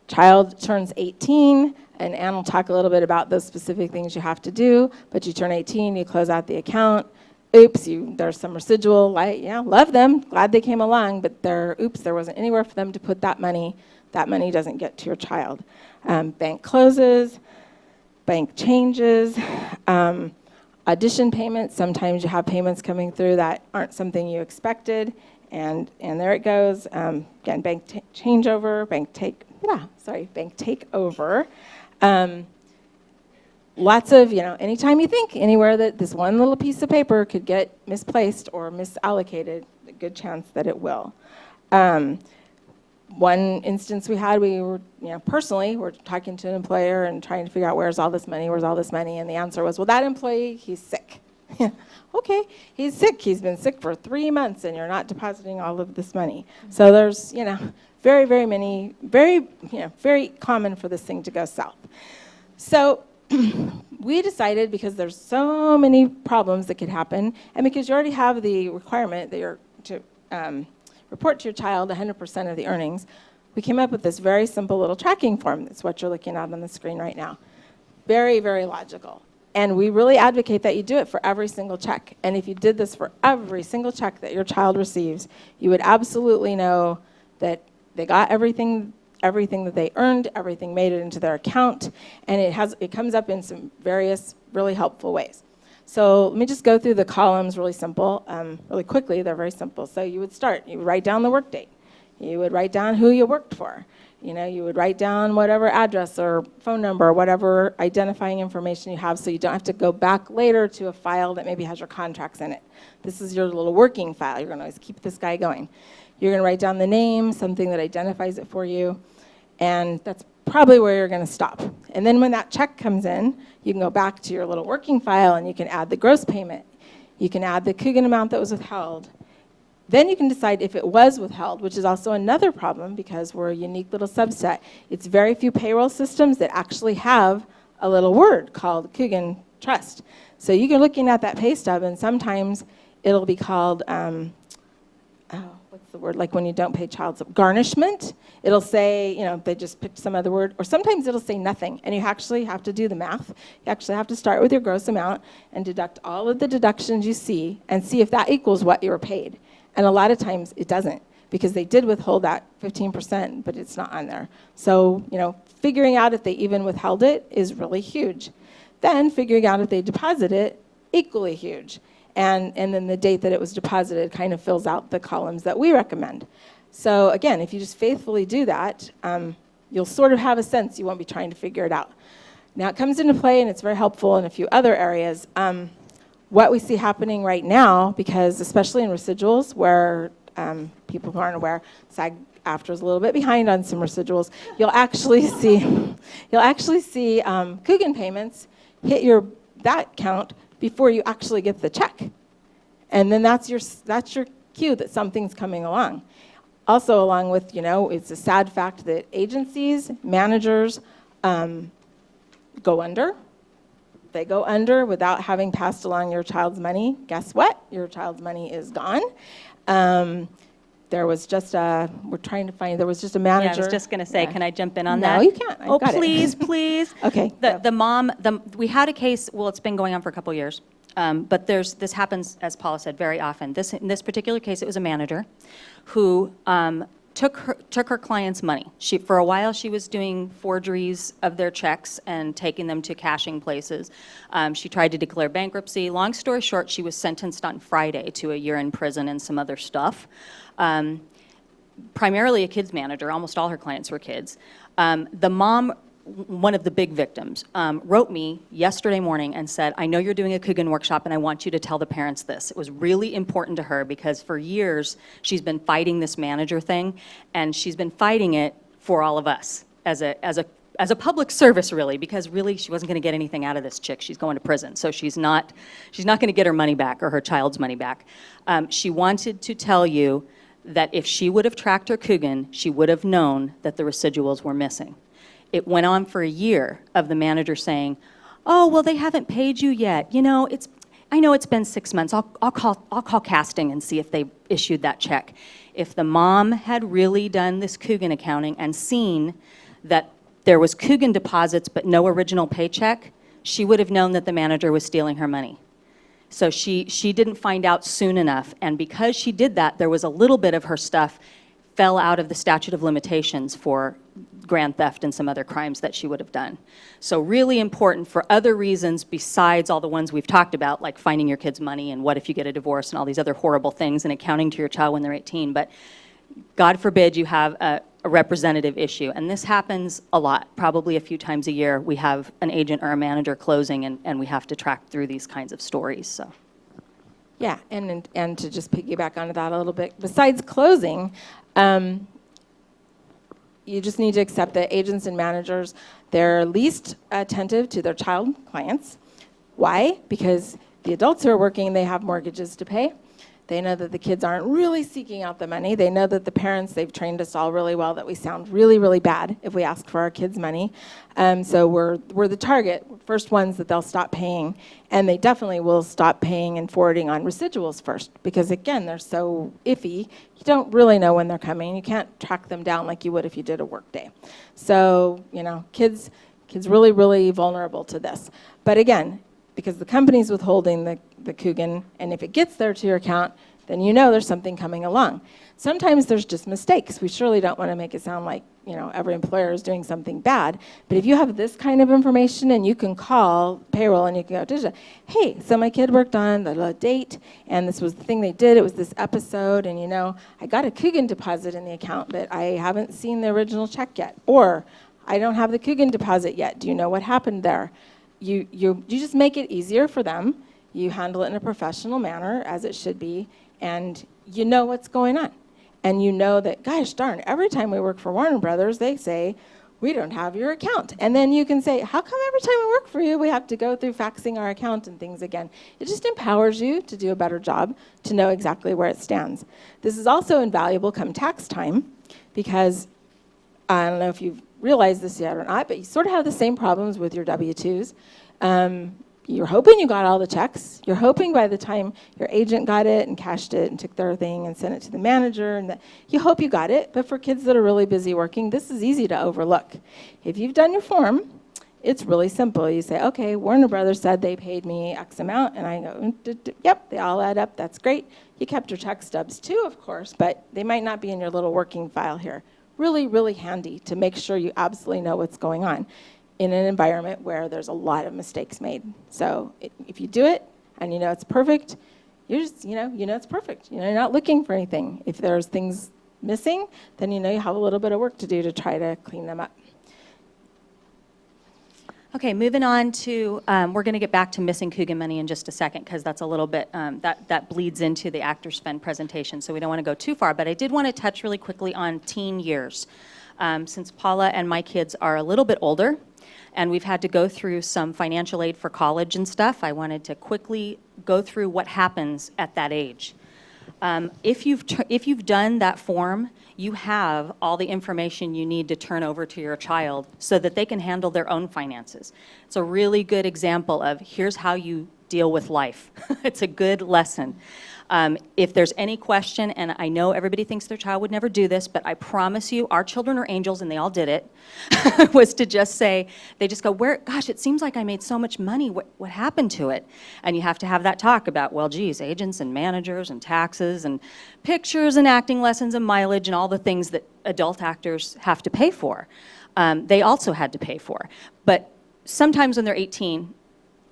Child turns 18, and Anne will talk a little bit about those specific things you have to do, but you turn 18, you close out the account. Oops, there's some residual, love them, glad they came along, but there wasn't anywhere for them to put that money. That money doesn't get to your child. Bank closes, bank changes, audition payments. Sometimes you have payments coming through that aren't something you expected, and there it goes. Again, bank changeover, bank takeover. Lots of, anytime you think anywhere that this one little piece of paper could get misplaced or misallocated, a good chance that it will. One instance we had, we were, personally, we're talking to an employer and trying to figure out where's all this money, and the answer was, well, that employee, he's sick. Okay, he's sick. He's been sick for 3 months, and you're not depositing all of this money. So there's, very, very many, very common for this thing to go south. So we decided, because there's so many problems that could happen, and because you already have the requirement that you're to report to your child 100% of the earnings, we came up with this very simple little tracking form. That's what you're looking at on the screen right now. Very, very logical. And we really advocate that you do it for every single check. And if you did this for every single check that your child receives, you would absolutely know that they got everything everything that they earned, everything made it into their account, and it comes up in some various really helpful ways. So let me just go through the columns really quickly. They're very simple. So you would write down the work date. You would write down who you worked for. You would write down whatever address or phone number or whatever identifying information you have, so you don't have to go back later to a file that maybe has your contracts in it. This is your little working file. You're going to always keep this guy going. You're going to write down the name, something that identifies it for you, and that's probably where you're going to stop. And then when that check comes in, you can go back to your little working file and you can add the gross payment. You can add the Kugan amount that was withheld. Then you can decide if it was withheld, which is also another problem because we're a unique little subset. It's very few payroll systems that actually have a little word called Kugan Trust. So you're looking at that pay stub, and sometimes it'll be called, what's the word, like when you don't pay child support, garnishment. It'll say, they just picked some other word, or sometimes it'll say nothing, and you actually have to do the math. You actually have to start with your gross amount and deduct all of the deductions you see and see if that equals what you were paid. And a lot of times it doesn't, because they did withhold that 15%, but it's not on there. So, figuring out if they even withheld it is really huge. Then figuring out if they deposit it, equally huge. And then the date that it was deposited kind of fills out the columns that we recommend. So again, if you just faithfully do that, you'll sort of have a sense. You won't be trying to figure it out. Now it comes into play, and it's very helpful in a few other areas. What we see happening right now, because especially in residuals, where people who aren't aware, SAG-AFTRA is a little bit behind on some residuals. You'll actually see Kugan payments hit that count before you actually get the check, and then that's your cue that something's coming along. Also, along with it's a sad fact that agencies, managers go under. They go under without having passed along your child's money. Guess what? Your child's money is gone. There was just a manager. Yeah, I was just going to say, Can I jump in on that? No, you can't. Oh, please, please. Okay. The mom, we had a case, well, it's been going on for a couple years, but this happens, as Paula said, very often. In this particular case, it was a manager who took her client's money. For a while, she was doing forgeries of their checks and taking them to cashing places. She tried to declare bankruptcy. Long story short, she was sentenced on Friday to a year in prison and some other stuff. Primarily a kids manager. Almost all her clients were kids. The mom, one of the big victims, wrote me yesterday morning and said, I know you're doing a Kugan workshop and I want you to tell the parents this. It was really important to her because for years she's been fighting this manager thing, and she's been fighting it for all of us as a public service, really, because really she wasn't going to get anything out of this chick. She's going to prison, so she's not going to get her money back or her child's money back. She wanted to tell you that if she would have tracked her Kugan, she would have known that the residuals were missing. It went on for a year of the manager saying, oh, well, they haven't paid you yet. I know it's been 6 months. I'll call casting and see if they issued that check. If the mom had really done this Kugan accounting and seen that there was Kugan deposits but no original paycheck, she would have known that the manager was stealing her money. So she didn't find out soon enough, and because she did that, there was a little bit of her stuff fell out of the statute of limitations for grand theft and some other crimes that she would have done. So really important for other reasons besides all the ones we've talked about, like finding your kid's money and what if you get a divorce and all these other horrible things and accounting to your child when they're 18. But God forbid you have a representative issue. And this happens a lot, probably a few times a year. We have an agent or a manager closing and we have to track through these kinds of stories. So. Yeah, and to just piggyback onto that a little bit, besides closing, you just need to accept that agents and managers, they're least attentive to their child clients. Why? Because the adults who are working, they have mortgages to pay. They know that the kids aren't really seeking out the money. They know that the parents, they've trained us all really well that we sound really, really bad if we ask for our kids' money. So we're the target, first ones that they'll stop paying. And they definitely will stop paying and forwarding on residuals first because, again, they're so iffy. You don't really know when they're coming. You can't track them down like you would if you did a work day. So, kids really, really vulnerable to this. But again, because the company's withholding the Kugan, and if it gets there to your account, then you know there's something coming along. Sometimes there's just mistakes. We surely don't want to make it sound like, every employer is doing something bad. But if you have this kind of information and you can call payroll and you can go, hey, so my kid worked on the date and this was the thing they did. It was this episode and, I got a Kugan deposit in the account, but I haven't seen the original check yet. Or I don't have the Kugan deposit yet. Do you know what happened there? You just make it easier for them. You handle it in a professional manner, as it should be, and you know what's going on. And you know that, gosh darn, every time we work for Warner Brothers, they say, we don't have your account. And then you can say, how come every time we work for you, we have to go through faxing our account and things again? It just empowers you to do a better job, to know exactly where it stands. This is also invaluable come tax time, because I don't know if you've realized this yet or not, but you sort of have the same problems with your W-2s. You're hoping you got all the checks. You're hoping by the time your agent got it and cashed it and took their thing and sent it to the manager, and that you hope you got it. But for kids that are really busy working, this is easy to overlook. If you've done your form, it's really simple. You say, okay, Warner Brothers said they paid me X amount, and I go, yep, they all add up. That's great. You kept your check stubs too, of course, but they might not be in your little working file here. Really, really handy to make sure you absolutely know what's going on in an environment where there's a lot of mistakes made. So if you do it and you know it's perfect, you're just, you know it's perfect. You're not looking for anything. If there's things missing, then you have a little bit of work to do to try to clean them up. Okay, moving on to, we're going to get back to missing Kugan money in just a second, because that's a little bit, that bleeds into the actor spend presentation, so we don't want to go too far. But I did want to touch really quickly on teen years. Since Paula and my kids are a little bit older, and we've had to go through some financial aid for college and stuff, I wanted to quickly go through what happens at that age. If you've done that form, you have all the information you need to turn over to your child so that they can handle their own finances. It's a really good example of here's how you deal with life. It's a good lesson. If there's any question, and I know everybody thinks their child would never do this, but I promise you, our children are angels, and they all did it, was to just say, they just go, gosh, it seems like I made so much money. What happened to it? And you have to have that talk about, well, geez, agents and managers and taxes and pictures and acting lessons and mileage and all the things that adult actors have to pay for. They also had to pay for. But sometimes when they're 18,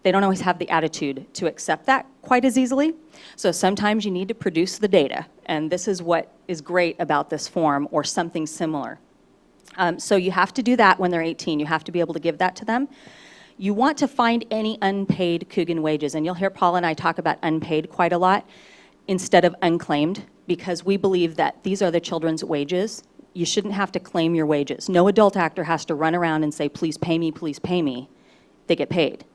they don't always have the attitude to accept that quite as easily. So sometimes you need to produce the data, and this is what is great about this form or something similar. So you have to do that when they're 18. You have to be able to give that to them. You want to find any unpaid Kugan wages, and you'll hear Paula and I talk about unpaid quite a lot instead of unclaimed, because we believe that these are the children's wages. You shouldn't have to claim your wages. No adult actor has to run around and say, please pay me, please pay me. They get paid.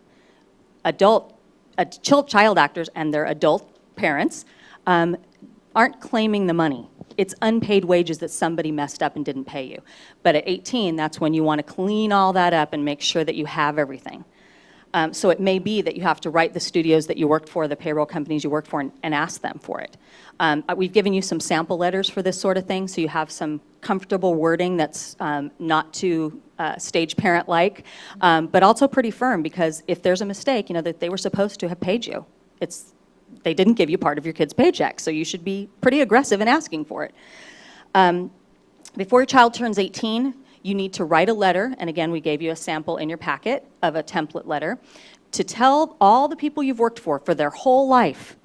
Child actors and their adult parents aren't claiming the money. It's unpaid wages that somebody messed up and didn't pay you. But at 18, that's when you want to clean all that up and make sure that you have everything. So it may be that you have to write the studios that you worked for, the payroll companies you worked for, and ask them for it. We've given you some sample letters for this sort of thing, so you have some comfortable wording that's not too stage parent-like, but also pretty firm, because if there's a mistake, that they were supposed to have paid you. They didn't give you part of your kid's paycheck, so you should be pretty aggressive in asking for it. Before your child turns 18, you need to write a letter, and again, we gave you a sample in your packet of a template letter, to tell all the people you've worked for their whole life.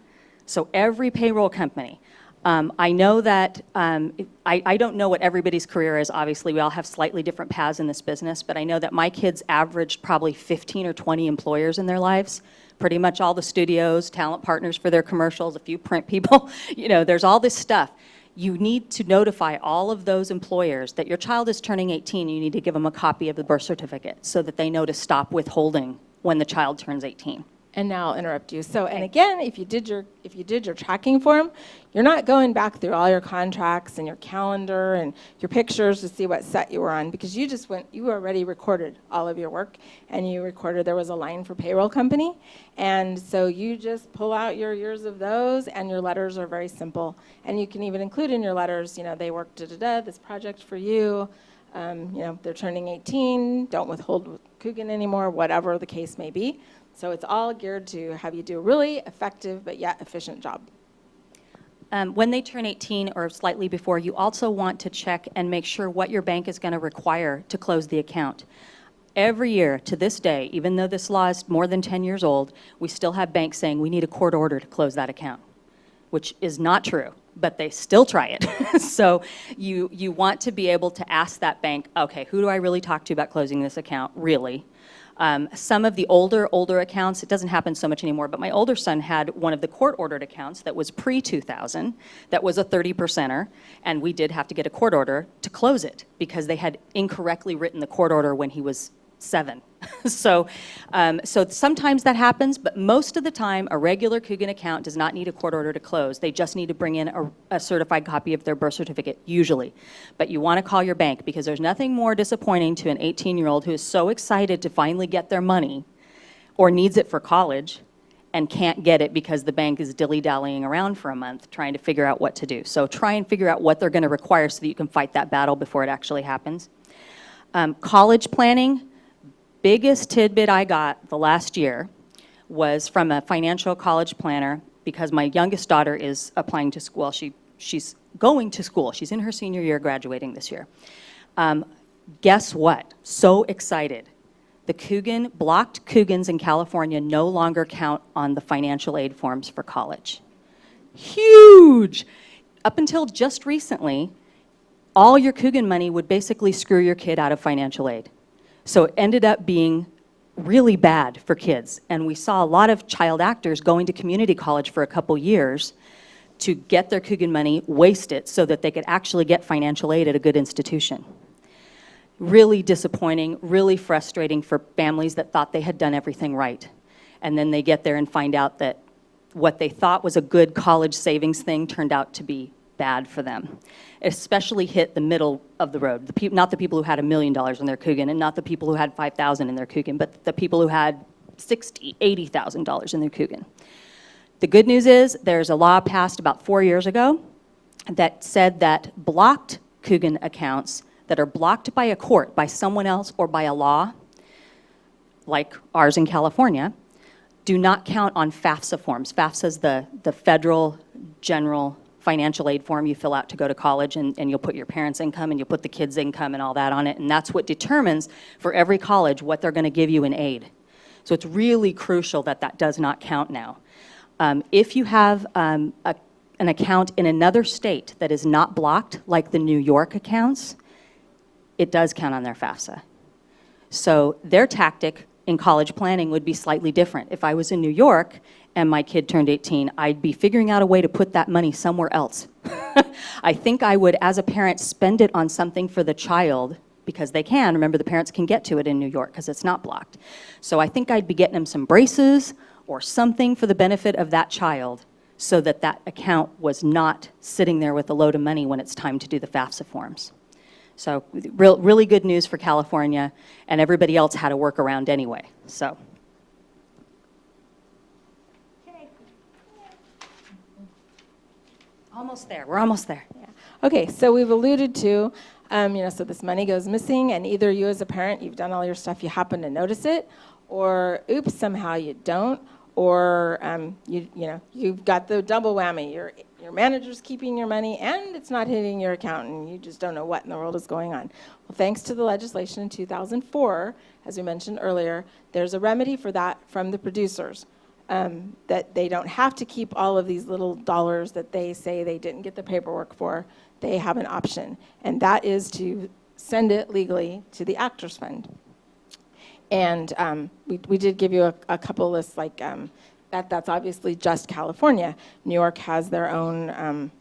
So every payroll company. I know that, I don't know what everybody's career is, obviously. We all have slightly different paths in this business, but I know that my kids averaged probably 15 or 20 employers in their lives. Pretty much all the studios, talent partners for their commercials, a few print people. There's all this stuff. You need to notify all of those employers that your child is turning 18. You need to give them a copy of the birth certificate so that they know to stop withholding when the child turns 18. And now I'll interrupt you. So, and again, if you did your tracking form, you're not going back through all your contracts and your calendar and your pictures to see what set you were on, because you already recorded all of your work, and you recorded there was a line for payroll company, and so you just pull out your years of those, and your letters are very simple, and you can even include in your letters, they worked this project for you, they're turning 18, don't withhold Kugan anymore, whatever the case may be. So it's all geared to have you do a really effective but yet efficient job. when they turn 18 or slightly before, you also want to check and make sure what your bank is going to require to close the account. Every year to this day, even though this law is more than 10 years old, we still have banks saying we need a court order to close that account, which is not true, but they still try it. So you want to be able to ask that bank, okay, who do I really talk to about closing this account, really? Some of the older accounts, it doesn't happen so much anymore, but my older son had one of the court-ordered accounts that was pre-2000, that was a 30%er, and we did have to get a court order to close it because they had incorrectly written the court order when he was 7. So sometimes that happens, but most of the time, a regular Kugan account does not need a court order to close. They just need to bring in a certified copy of their birth certificate, usually. But you want to call your bank because there's nothing more disappointing to an 18-year-old who is so excited to finally get their money or needs it for college and can't get it because the bank is dilly-dallying around for a month trying to figure out what to do. So try and figure out what they're going to require so that you can fight that battle before it actually happens. College planning. Biggest tidbit I got the last year was from a financial college planner because my youngest daughter is applying to school. She's going to school. She's in her senior year, graduating this year. Guess what? So excited. The blocked Kugans in California no longer count on the financial aid forms for college. Huge! Up until just recently, all your Kugan money would basically screw your kid out of financial aid. So it ended up being really bad for kids. And we saw a lot of child actors going to community college for a couple years to get their Kugan money, waste it, so that they could actually get financial aid at a good institution. Really disappointing, really frustrating for families that thought they had done everything right. And then they get there and find out that what they thought was a good college savings thing turned out to be bad for them. It especially hit the middle of the road, not the people who had $1 million in their Kugan and not the people who had $5,000 in their Kugan, but the people who had $60,000, $80,000 in their Kugan. The good news is there's a law passed about 4 years ago that said that blocked Kugan accounts that are blocked by a court, by someone else, or by a law, like ours in California, do not count on FAFSA forms. FAFSA is the federal general financial aid form you fill out to go to college, and you'll put your parents' income and you'll put the kids' income and all that on it, and that's what determines for every college what they're going to give you in aid. So it's really crucial that that does not count now. If you have an account in another state that is not blocked, like the New York accounts, it does count on their FAFSA. So their tactic in college planning would be slightly different. If I was in New York and my kid turned 18, I'd be figuring out a way to put that money somewhere else. I think I would, as a parent, spend it on something for the child because they can. Remember, the parents can get to it in New York because it's not blocked. So I think I'd be getting them some braces or something for the benefit of that child so that that account was not sitting there with a load of money when it's time to do the FAFSA forms. So really good news for California, and everybody else had to work around anyway. So. Almost there. We're almost there. Yeah. Okay, so we've alluded to, so this money goes missing, and either you as a parent, you've done all your stuff, you happen to notice it, or oops, somehow you don't, or you've got the double whammy. Your manager's keeping your money, and it's not hitting your account, and you just don't know what in the world is going on. Well, thanks to the legislation in 2004, as we mentioned earlier, there's a remedy for that from the producers. That they don't have to keep all of these little dollars that they say they didn't get the paperwork for. They have an option, and that is to send it legally to the Actors Fund. And we did give you a couple lists, like that's obviously just California. New York has their own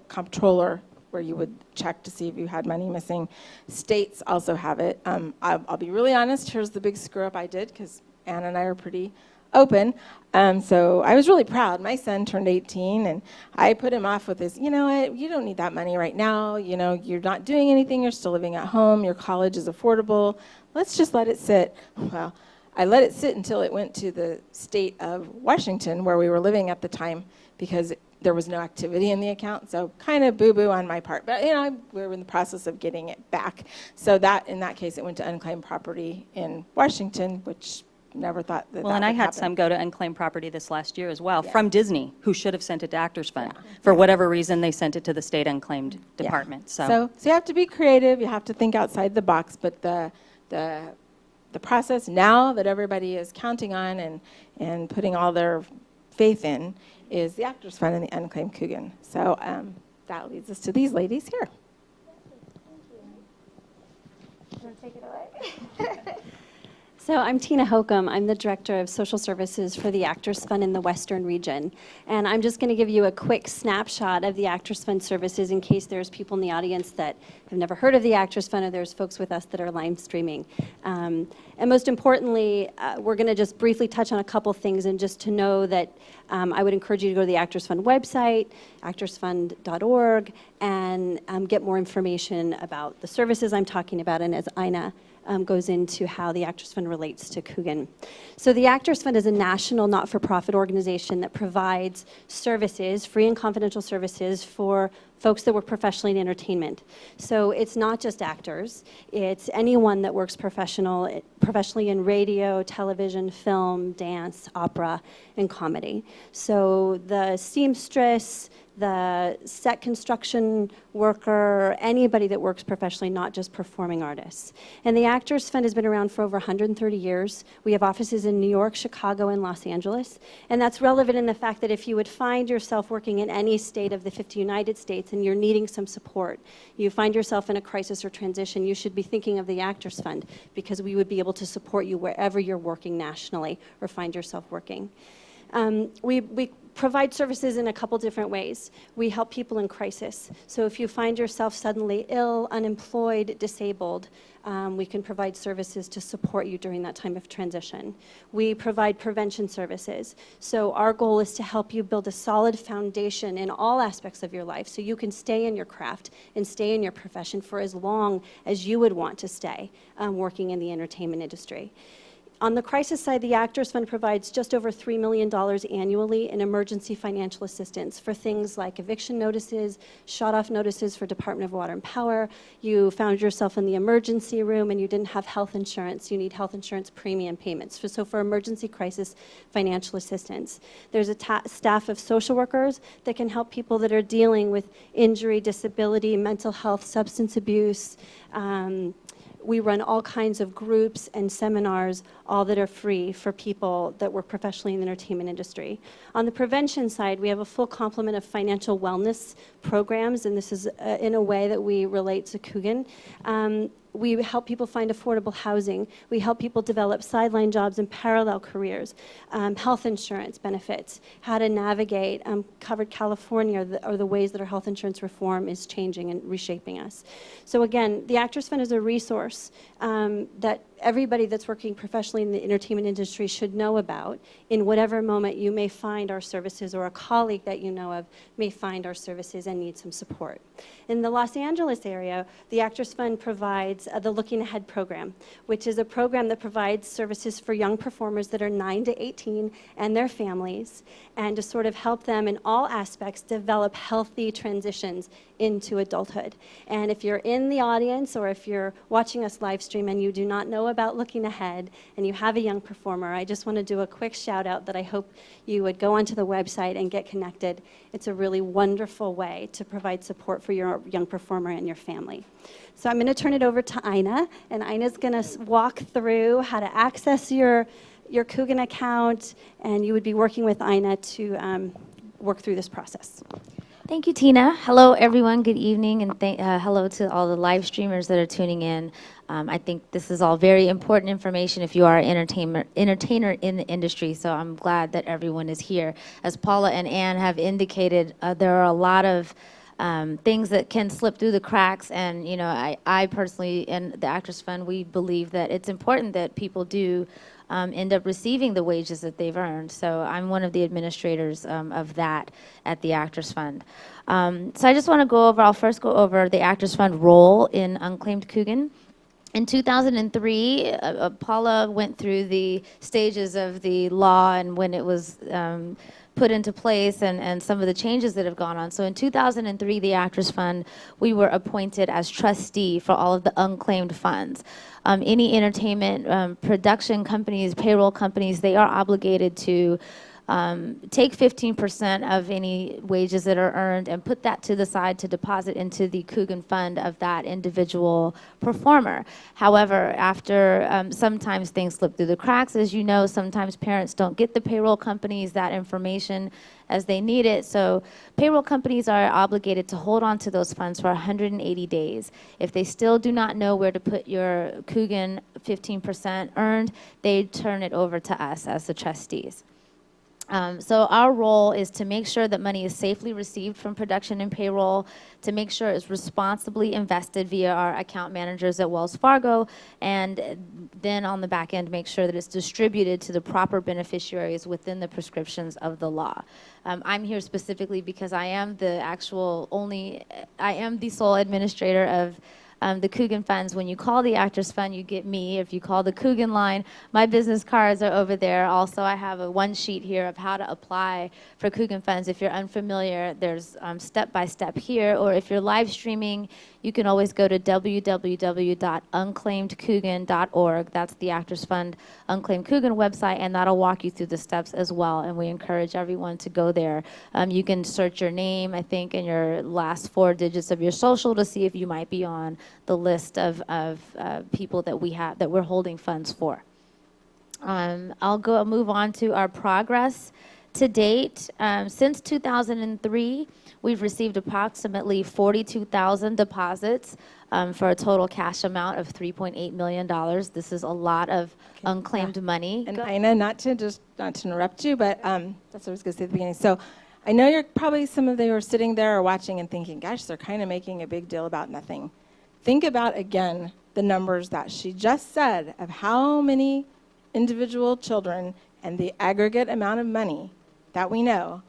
comptroller where you would check to see if you had money missing. States also have it. I'll be really honest, here's the big screw up I did, because Ann and I are pretty open. So I was really proud. My son turned 18, and I put him off with this, you know what, you don't need that money right now. You know, you're not doing anything. You're still living at home. Your college is affordable. Let's just let it sit. Well, I let it sit until it went to the state of Washington, where we were living at the time, because there was no activity in the account. So kind of boo-boo on my part. But, we were in the process of getting it back. So that, in that case, it went to unclaimed property in Washington, which never thought that. Well, that and I would had happen. some go to unclaimed property this last year as well, Yeah. from Disney, who should have sent it to Actors Fund. For whatever reason, they sent it to the state unclaimed department. So you have to be creative. You have to think outside the box. But the process now that everybody is counting on and putting all their faith in is the Actors Fund and the Unclaimed Kugan. So that leads us to these ladies here. Take it away. So I'm Tina Hookom. I'm the Director of Social Services for the Actors Fund in the Western region. And I'm just going to give you a quick snapshot of the Actors Fund services in case there's people in the audience that have never heard of the Actors Fund or there's folks with us that are live streaming. And most importantly, we're going to just briefly touch on a couple things, and just to know that I would encourage you to go to the Actors Fund website, actorsfund.org, and get more information about the services I'm talking about, and as Ina goes into how the Actors Fund relates to Kugan. So the Actors Fund is a national not-for-profit organization that provides services, free and confidential services, for folks that work professionally in entertainment. So it's not just actors, it's anyone that works professionally in radio, television, film, dance, opera, and comedy. So the seamstress, the set construction worker, anybody that works professionally, not just performing artists. And the Actors Fund has been around for over 130 years. We have offices in New York, Chicago, and Los Angeles. And that's relevant in the fact that if you would find yourself working in any state of the 50 United States and you're needing some support, you find yourself in a crisis or transition, you should be thinking of the Actors Fund, because we would be able to support you wherever you're working nationally or find yourself working. We provide services in a couple different ways. We help people in crisis. So if you find yourself suddenly ill, unemployed, disabled, we can provide services to support you during that time of transition. We provide prevention services. So our goal is to help you build a solid foundation in all aspects of your life so you can stay in your craft and stay in your profession for as long as you would want to stay working in the entertainment industry. On the crisis side, the Actors Fund provides just over $3 million annually in emergency financial assistance for things like eviction notices, shut-off notices for Department of Water and Power. You found yourself in the emergency room and you didn't have health insurance. You need health insurance premium payments. So for emergency crisis financial assistance. There's a staff of social workers that can help people that are dealing with injury, disability, mental health, substance abuse. We run all kinds of groups and seminars, all that are free for people that work professionally in the entertainment industry. On the prevention side, we have a full complement of financial wellness programs, and this is in a way that we relate to Kugan. We help people find affordable housing. We help people develop sideline jobs and parallel careers, health insurance benefits, how to navigate covered California, or the ways that our health insurance reform is changing and reshaping us. So again, the Actors Fund is a resource that everybody that's working professionally in the entertainment industry should know about in whatever moment you may find our services, or a colleague that you know of may find our services and need some support. In the Los Angeles area, the Actors Fund provides the Looking Ahead program, which is a program that provides services for young performers that are 9 to 18 and their families, and to sort of help them in all aspects develop healthy transitions into adulthood. And if you're in the audience, or if you're watching us live stream and you do not know about Looking Ahead and you have a young performer, I just want to do a quick shout out that I hope you would go onto the website and get connected. It's a really wonderful way to provide support for your young performer and your family. So I'm going to turn it over to Ina, and Ina's going to walk through how to access your Kugan account, and you would be working with Ina to work through this process. Thank you, Tina. Hello, everyone. Good evening, and hello to all the live streamers that are tuning in. I think this is all very important information if you are an entertainer in the industry, so I'm glad that everyone is here. As Paula and Ann have indicated, there are a lot of things that can slip through the cracks, and I personally, and the Actors Fund, we believe that it's important that people do end up receiving the wages that they've earned. So I'm one of the administrators of that at the Actors Fund. So I just want to I'll first go over the Actors Fund role in Unclaimed Kugan. In 2003, Paula went through the stages of the law and when it was put into place and some of the changes that have gone on. So in 2003, the Actors Fund, we were appointed as trustee for all of the unclaimed funds. Any entertainment production companies, payroll companies, they are obligated to take 15% of any wages that are earned and put that to the side to deposit into the Kugan fund of that individual performer. However, after sometimes things slip through the cracks, as you know, sometimes parents don't get the payroll companies that information as they need it. So payroll companies are obligated to hold on to those funds for 180 days. If they still do not know where to put your Kugan 15% earned, they turn it over to us as the trustees. So our role is to make sure that money is safely received from production and payroll, to make sure it's responsibly invested via our account managers at Wells Fargo, and then on the back end make sure that it's distributed to the proper beneficiaries within the prescriptions of the law. I'm here specifically because I am the sole administrator of the Kugan funds. When you call the Actors Fund, you get me. If you call the Kugan line, my business cards are over there. Also, I have a one sheet here of how to apply for Kugan funds. If you're unfamiliar, there's step-by-step here, or if you're live streaming, you can always go to www.unclaimedkugan.org. That's the Actors Fund Unclaimed Kugan website, and that'll walk you through the steps as well, and we encourage everyone to go there. You can search your name, I think, and your last 4 digits of your social to see if you might be on the list of people that we're holding funds for. I'll move on to our progress to date. Since 2003, we've received approximately 42,000 deposits for a total cash amount of $3.8 million. This is a lot of unclaimed money. And Ina, not to interrupt you, but that's what I was going to say at the beginning. So I know you're probably, some of you are sitting there or watching and thinking, gosh, they're kind of making a big deal about nothing. Think about, again, the numbers that she just said of how many individual children and the aggregate amount of money that we know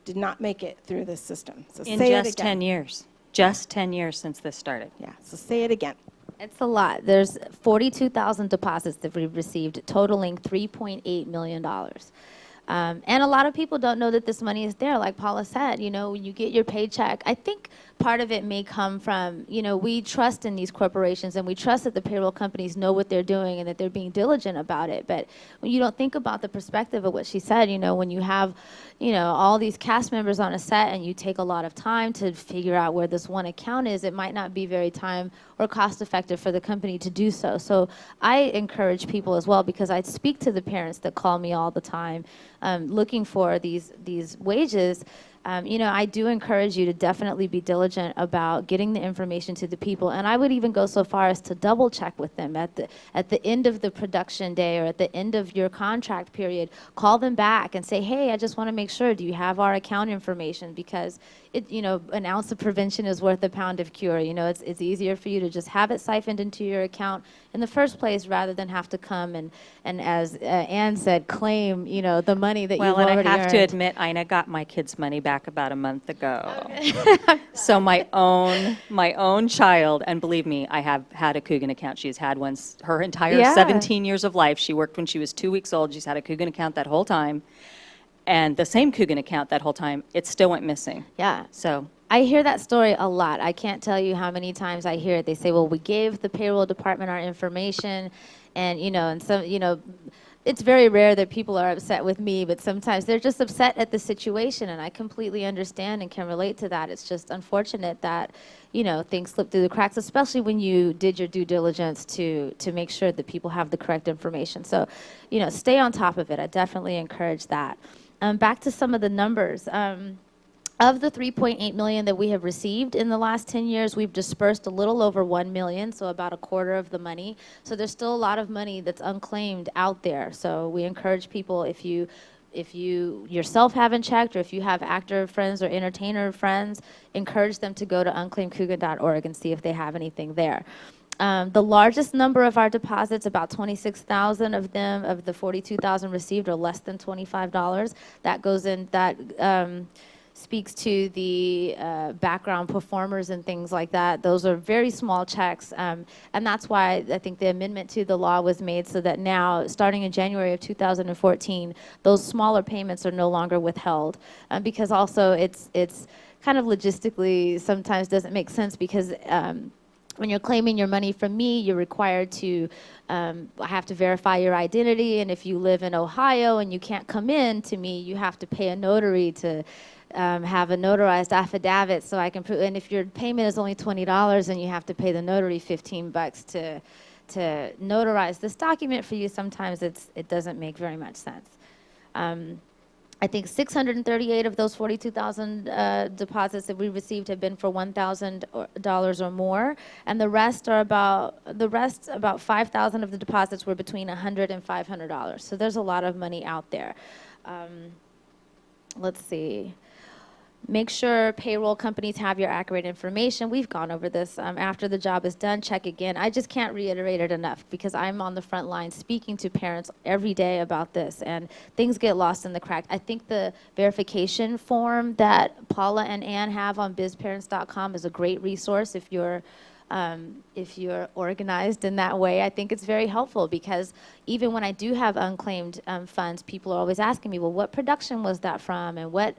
did not make it through this system. So in say just it again. 10 years. Just 10 years since this started. Yeah, so say it again. It's a lot. There's 42,000 deposits that we've received, totaling $3.8 million. And a lot of people don't know that this money is there. Like Paula said, you know, when you get your paycheck, I think part of it may come from, you know, we trust in these corporations and we trust that the payroll companies know what they're doing and that they're being diligent about it. But when you don't think about the perspective of what she said, you know, when you have, you know, all these cast members on a set and you take a lot of time to figure out where this one account is, it might not be very time or cost effective for the company to do so. So I encourage people as well, because I speak to the parents that call me all the time looking for these wages. You know, I do encourage you to definitely be diligent about getting the information to the people, and I would even go so far as to double check with them at the end of the production day or at the end of your contract period. Call them back and say, hey, I just want to make sure, do you have our account information? Because you know, an ounce of prevention is worth a pound of cure. You know, it's easier for you to just have it siphoned into your account in the first place rather than have to come and as Ann said, claim, you know, the money that you've already earned. Well, and I have to admit, Ina got my kids' money back about a month ago. Okay. So my own child, and believe me, I have had a Kugan account. She's had one her entire 17 years of life. She worked when she was 2 weeks old. She's had a Kugan account that whole time. And the same Kugan account that whole time, it still went missing. Yeah. So I hear that story a lot. I can't tell you how many times I hear it. They say, well, we gave the payroll department our information, and, you know, and some, you know, it's very rare that people are upset with me, but sometimes they're just upset at the situation, and I completely understand and can relate to that. It's just unfortunate that, you know, things slip through the cracks, especially when you did your due diligence to make sure that people have the correct information. So, you know, stay on top of it. I definitely encourage that. Back to some of the numbers. Of the $3.8 million that we have received in the last 10 years, we've dispersed a little over $1 million, so about a quarter of the money. So there's still a lot of money that's unclaimed out there. So we encourage people, if you yourself haven't checked, or if you have actor friends or entertainer friends, encourage them to go to unclaimedkugan.org and see if they have anything there. The largest number of our deposits, about 26,000 of them, of the 42,000 received, are less than $25. That goes in, speaks to the background performers and things like that. Those are very small checks, and that's why I think the amendment to the law was made so that now, starting in January of 2014, those smaller payments are no longer withheld, because also it's kind of logistically sometimes doesn't make sense because when you're claiming your money from me, you're required to have to verify your identity, and if you live in Ohio and you can't come in to me, you have to pay a notary to have a notarized affidavit so I can prove. And if your payment is only $20 and you have to pay the notary $15 to notarize this document for you, sometimes it doesn't make very much sense. I think 638 of those 42,000 deposits that we received have been for $1,000 or more, and the rest about 5,000 of the deposits were between $100 and $500. So there's a lot of money out there. Let's see. Make sure payroll companies have your accurate information. We've gone over this. After the job is done, check again. I just can't reiterate it enough because I'm on the front line speaking to parents every day about this, and things get lost in the crack. I think the verification form that Paula and Ann have on BizParentz.com is a great resource if you're organized in that way. I think it's very helpful because even when I do have unclaimed funds, people are always asking me, well, what production was that from, and what,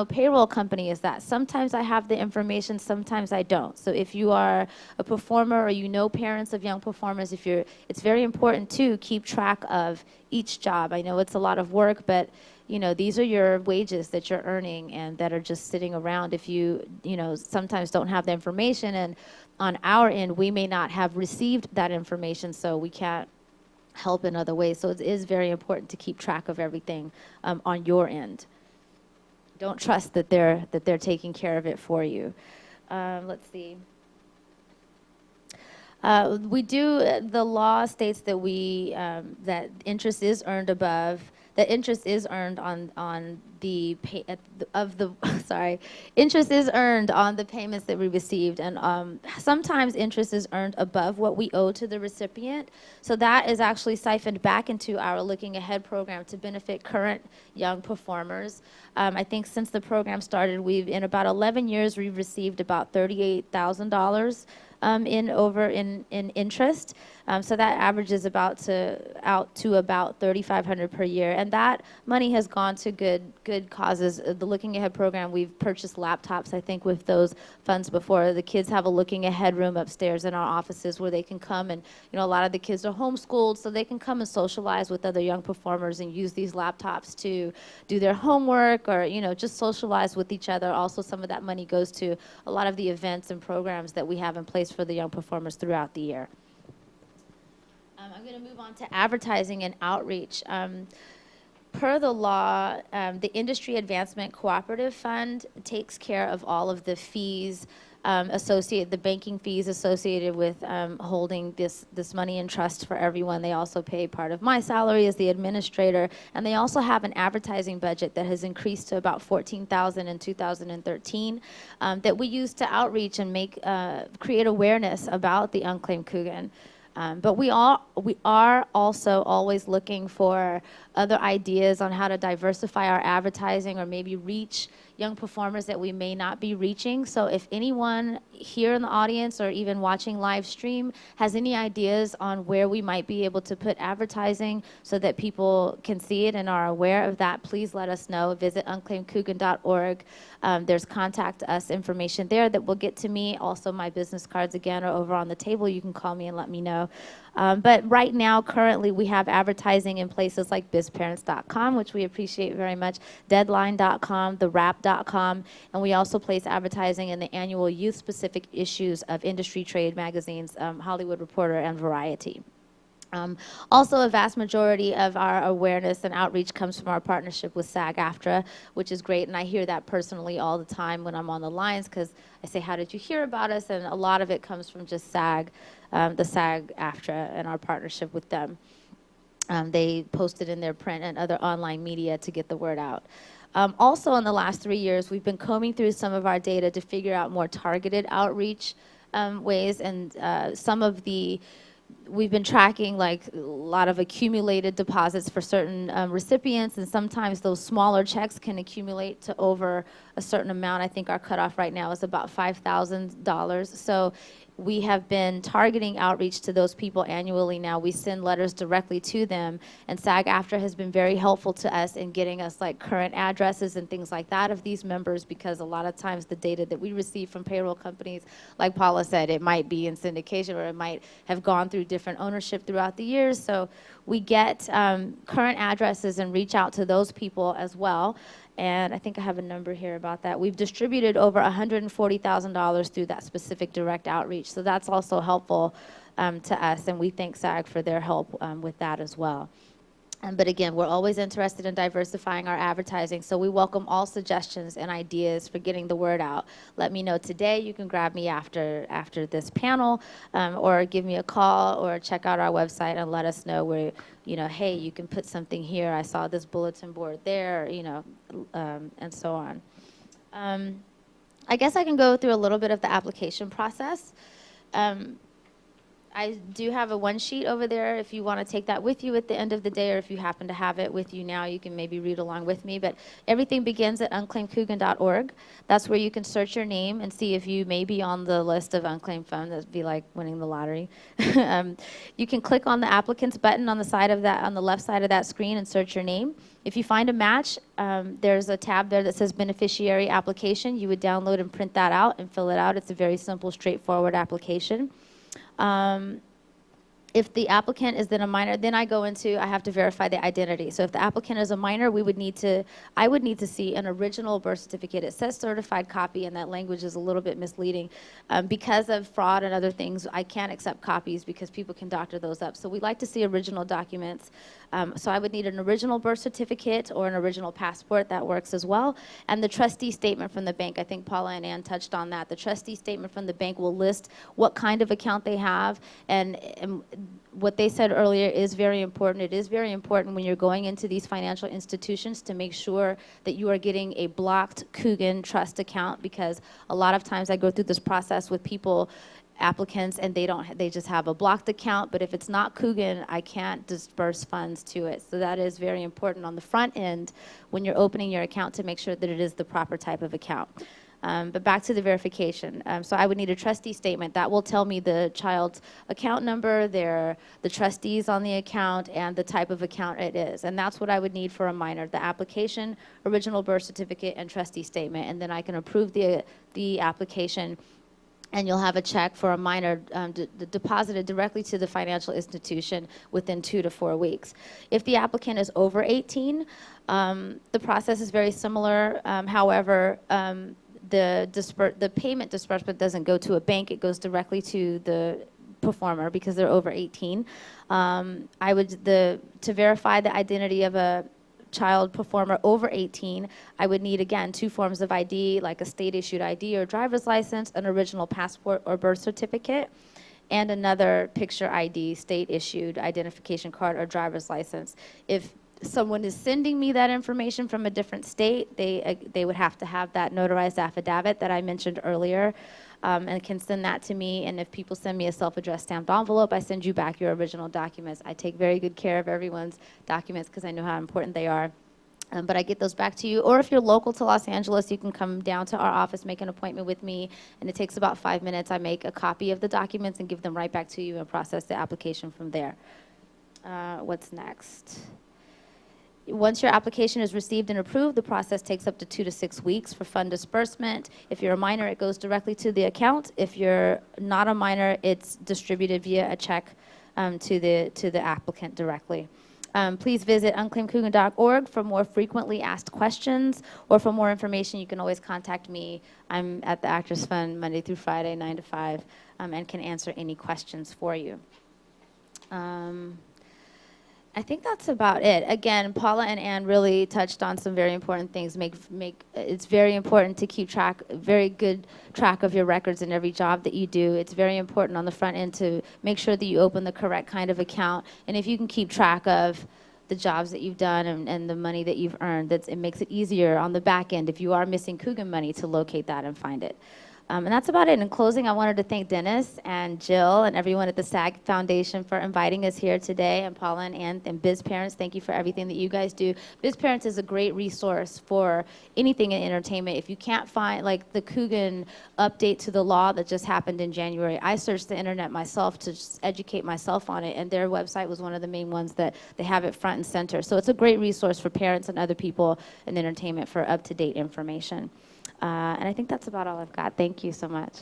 payroll company is that? Sometimes I have the information, sometimes I don't. So if you are a performer or you know parents of young performers, it's very important to keep track of each job. I know it's a lot of work, but these are your wages that you're earning and that are just sitting around if you sometimes don't have the information, and on our end, we may not have received that information, so we can't help in other ways. So it is very important to keep track of everything on your end. Don't trust that they're taking care of it for you. Let's see. The law states that that interest is earned above. That interest is earned on the interest is earned on the payments that we received, and sometimes interest is earned above what we owe to the recipient. So that is actually siphoned back into our Looking Ahead program to benefit current young performers. I think since the program started, in about 11 years, we've received about $38,000 in interest. So that averages out to about $3,500 per year, and that money has gone to good causes. The Looking Ahead program, we've purchased laptops, I think, with those funds before. The kids have a Looking Ahead room upstairs in our offices where they can come, and a lot of the kids are homeschooled, so they can come and socialize with other young performers and use these laptops to do their homework or just socialize with each other. Also, some of that money goes to a lot of the events and programs that we have in place for the young performers throughout the year. I'm going to move on to advertising and outreach. Per the law, the Industry Advancement Cooperative Fund takes care of all of the fees the banking fees associated with holding this money in trust for everyone. They also pay part of my salary as the administrator, and they also have an advertising budget that has increased to about $14,000 in 2013 that we use to outreach and create awareness about the unclaimed Kugan. But we are also always looking for other ideas on how to diversify our advertising or maybe reach young performers that we may not be reaching. So if anyone here in the audience or even watching live stream has any ideas on where we might be able to put advertising so that people can see it and are aware of that, please let us know. Visit unclaimedkugan.org. There's contact us information there that will get to me. Also, my business cards, again, are over on the table. You can call me and let me know. But right now, currently, we have advertising in places like BizParentz.com, which we appreciate very much, Deadline.com, TheWrap.com, and we also place advertising in the annual youth-specific issues of industry trade magazines, Hollywood Reporter and Variety. Also, a vast majority of our awareness and outreach comes from our partnership with SAG-AFTRA, which is great, and I hear that personally all the time when I'm on the lines because I say, how did you hear about us? And a lot of it comes from just SAG, the SAG-AFTRA and our partnership with them. They post it in their print and other online media to get the word out. Also, in the last 3 years, we've been combing through some of our data to figure out more targeted outreach ways, and some of the we've been tracking like a lot of accumulated deposits for certain recipients, and sometimes those smaller checks can accumulate to over a certain amount. I think our cutoff right now is about $5,000. So we have been targeting outreach to those people annually now. We send letters directly to them, and SAG-AFTRA has been very helpful to us in getting us like current addresses and things like that of these members, because a lot of times the data that we receive from payroll companies, like Paula said, it might be in syndication or it might have gone through different ownership throughout the years. So we get current addresses and reach out to those people as well. And I think I have a number here about that. We've distributed over $140,000 through that specific direct outreach. So that's also helpful to us, and we thank SAG for their help with that as well. But again, we're always interested in diversifying our advertising, so we welcome all suggestions and ideas for getting the word out. Let me know today. You can grab me after this panel, or give me a call, or check out our website and let us know where, you know, hey, you can put something here. I saw this bulletin board there, you know, and so on. I guess I can go through a little bit of the application process. I do have a one sheet over there if you want to take that with you at the end of the day, or if you happen to have it with you now, you can maybe read along with me. But everything begins at unclaimedcoogan.org. That's where you can search your name and see if you may be on the list of unclaimed funds. That'd be like winning the lottery. You can click on the applicants button on the side of that, on the left side of that screen, and search your name. If you find a match, there's a tab there that says beneficiary application. You would download and print that out and fill it out. It's a very simple, straightforward application. If the applicant is then a minor, then I have to verify the identity. So if the applicant is a minor, I would need to see an original birth certificate. It says certified copy, and that language is a little bit misleading. Because of fraud and other things, I can't accept copies because people can doctor those up. So we like to see original documents. So I would need an original birth certificate or an original passport. That works as well. And the trustee statement from the bank. I think Paula and Ann touched on that. The trustee statement from the bank will list what kind of account they have, and what they said earlier is very important. It is very important when you're going into these financial institutions to make sure that you are getting a blocked Kugan trust account, because a lot of times I go through this process with people, applicants, and they just have a blocked account, but if it's not Kugan, I can't disperse funds to it. So that is very important on the front end when you're opening your account to make sure that it is the proper type of account. But back to the verification. So I would need a trustee statement. That will tell me the child's account number, the trustees on the account, and the type of account it is. And that's what I would need for a minor: the application, original birth certificate, and trustee statement. And then I can approve the application, and you'll have a check for a minor deposited directly to the financial institution within 2 to 4 weeks. If the applicant is over 18, the process is very similar. However, the payment disbursement doesn't go to a bank. It goes directly to the performer because they're over 18. To verify the identity of a child performer over 18, I would need, again, 2 forms of ID, like a state-issued ID or driver's license, an original passport or birth certificate, and another picture ID, state-issued identification card or driver's license. If someone is sending me that information from a different state, they would have to have that notarized affidavit that I mentioned earlier, and can send that to me. And if people send me a self-addressed stamped envelope, I send you back your original documents. I take very good care of everyone's documents because I know how important they are. But I get those back to you. Or if you're local to Los Angeles, you can come down to our office, make an appointment with me, and it takes about 5 minutes. I make a copy of the documents and give them right back to you and process the application from there. What's next? Once your application is received and approved, the process takes up to 2 to 6 weeks for fund disbursement. If you're a minor, it goes directly to the account. If you're not a minor, it's distributed via a check to the applicant directly. Please visit unclaimedcoogan.org for more frequently asked questions, or for more information, you can always contact me. I'm at the Actors Fund Monday through Friday, 9 to 5, and can answer any questions for you. I think that's about it. Again, Paula and Ann really touched on some very important things. It's very important to keep very good track of your records in every job that you do. It's very important on the front end to make sure that you open the correct kind of account. And if you can keep track of the jobs that you've done and the money that you've earned, it makes it easier on the back end if you are missing Kugan money to locate that and find it. And that's about it. In closing, I wanted to thank Dennis and Jill and everyone at the SAG Foundation for inviting us here today, and Paula and Ann and BizParentz, thank you for everything that you guys do. BizParentz is a great resource for anything in entertainment. If you can't find, like the Kugan update to the law that just happened in January, I searched the internet myself to just educate myself on it, and their website was one of the main ones that they have it front and center. So it's a great resource for parents and other people in entertainment for up-to-date information. And I think that's about all I've got. Thank you so much.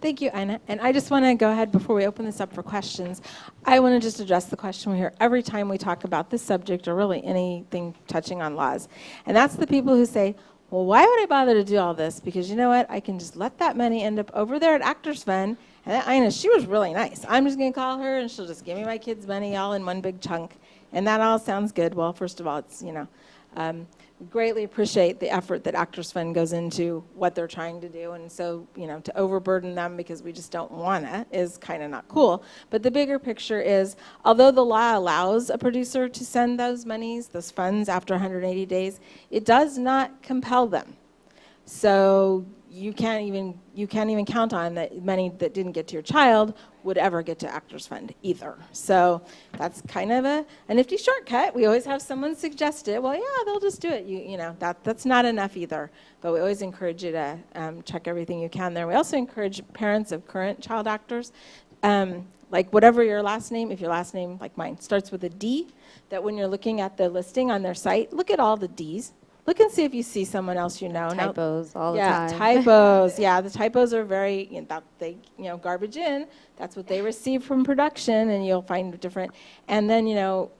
Thank you, Ina. And I just want to go ahead before we open this up for questions. I want to just address the question we hear every time we talk about this subject or really anything touching on laws. And that's the people who say, well, why would I bother to do all this? Because you know what? I can just let that money end up over there at Actors Fund. And that Ina, she was really nice. I'm just going to call her and she'll just give me my kids' money all in one big chunk. And that all sounds good. Well, first of all, it's, greatly appreciate the effort that Actors Fund goes into what they're trying to do, and so to overburden them because we just don't wanna is kind of not cool. But the bigger picture is, although the law allows a producer to send those monies, those funds after 180 days, it does not compel them. So you can't even count on that money that didn't get to your child would ever get to Actors Fund either. So that's kind of a nifty shortcut. We always have someone suggest it. Well, yeah, they'll just do it. That's not enough either. But we always encourage you to check everything you can there. We also encourage parents of current child actors, like whatever your last name, if your last name, like mine, starts with a D, that when you're looking at the listing on their site, look at all the Ds. Look and see if you see someone else you know. Typos all the time. time. Typos. Yeah, the typos are very, they garbage in. That's what they receive from production, and you'll find different. And then,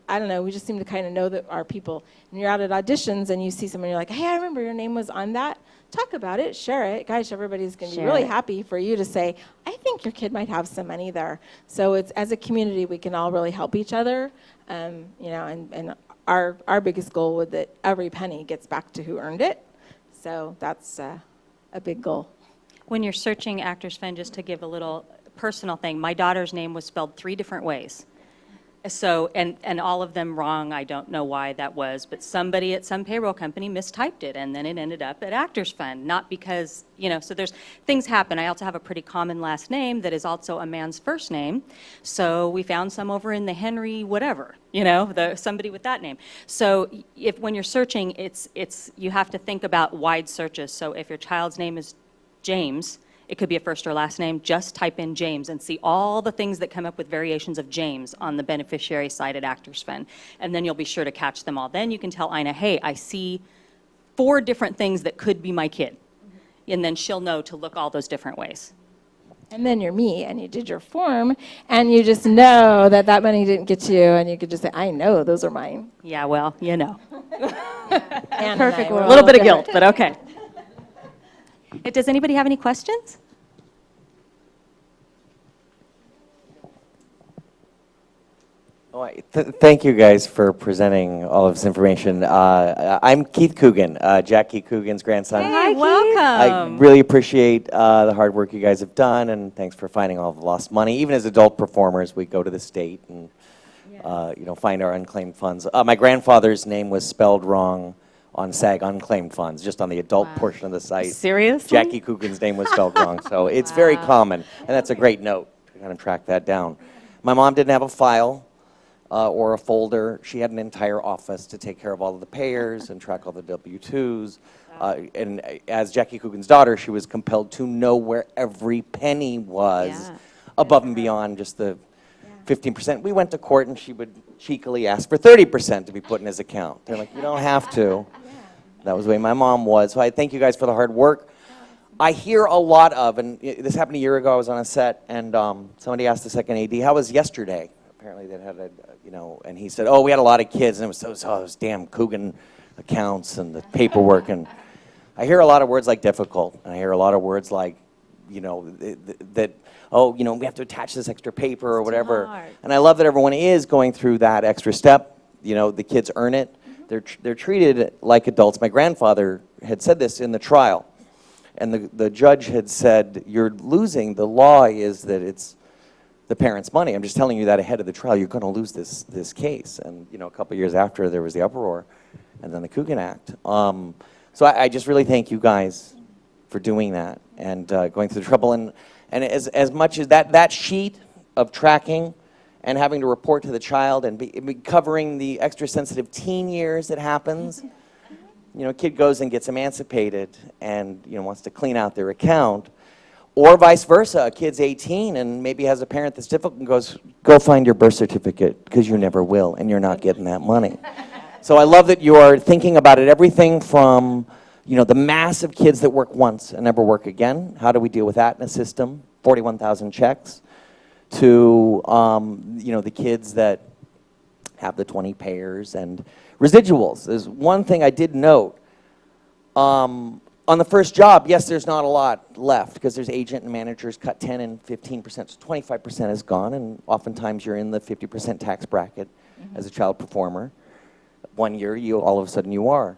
I don't know, we just seem to kind of know that our people. And you're out at auditions, and you see someone, you're like, hey, I remember your name was on that. Talk about it, share it. Gosh, everybody's going to be really happy for you to say, I think your kid might have some money there. So it's, as a community, we can all really help each other, and our biggest goal was that every penny gets back to who earned it. So that's a big goal. When you're searching Actors Fund, just to give a little personal thing, my daughter's name was spelled 3 different ways. So, and all of them wrong. I don't know why that was, but somebody at some payroll company mistyped it, and then it ended up at Actors Fund. Not because, so there's things happen. I also have a pretty common last name that is also a man's first name. So we found some over in the Henry whatever, somebody with that name. So when you're searching, you have to think about wide searches. So if your child's name is James, it could be a first or last name. Just type in James and see all the things that come up with variations of James on the beneficiary side at Actors Fund. And then you'll be sure to catch them all. Then you can tell Ina, hey, I see 4 different things that could be my kid. And then she'll know to look all those different ways. And then you're me, and you did your form, and you just know that money didn't get to you, and you could just say, I know, those are mine. Yeah, well, And perfect world. A little bit of guilt, but okay. Does anybody have any questions? Thank you guys for presenting all of this information. I'm Keith Coogan, Jackie Coogan's grandson. Hey, welcome. I really appreciate the hard work you guys have done, and thanks for finding all the lost money. Even as adult performers, we go to the state and find our unclaimed funds. My grandfather's name was spelled wrong on SAG Unclaimed funds, just on the adult portion of the site. Seriously? Jackie Coogan's name was spelled wrong, so it's very common, and that's a great note to kind of track that down. My mom didn't have a file or a folder. She had an entire office to take care of all of the payers and track all the W-2s. And as Jackie Coogan's daughter, she was compelled to know where every penny was above and beyond just the 15%. We went to court, and she would cheekily ask for 30% to be put in his account. They're like, you don't have to. That was the way my mom was. So I thank you guys for the hard work. I hear a lot of, and this happened a year ago, I was on a set, and somebody asked the second AD, how was yesterday? Apparently they had and he said, oh, we had a lot of kids, and it was those damn Kugan accounts and the paperwork. And I hear a lot of words like difficult, and I hear a lot of words like, we have to attach this extra paper or whatever. And I love that everyone is going through that extra step. The kids earn it. They're treated like adults. My grandfather had said this in the trial, and the judge had said, you're losing. The law is that it's the parents' money. I'm just telling you that ahead of the trial. You're going to lose this case. And a couple of years after, there was the uproar, and then the Kugan Act. So I just really thank you guys for for doing that and going through the trouble. And as much as that sheet of tracking and having to report to the child and be covering the extra sensitive teen years that happens, you know, a kid goes and gets emancipated and, you know, wants to clean out their account. Or vice versa, a kid's 18 and maybe has a parent that's difficult and goes, go find your birth certificate because you never will and you're not getting that money. So I love that you are thinking about it, everything from, you know, the massive kids that work once and never work again. How do we deal with that in a system? 41,000 checks. To, you know, the kids that have the 20 payers and residuals. There's one thing I did note. On the first job, yes, there's not a lot left because there's agent and managers cut 10 and 15%, so 25% is gone, and oftentimes you're in the 50% tax bracket as a child performer. 1 year, all of a sudden you are.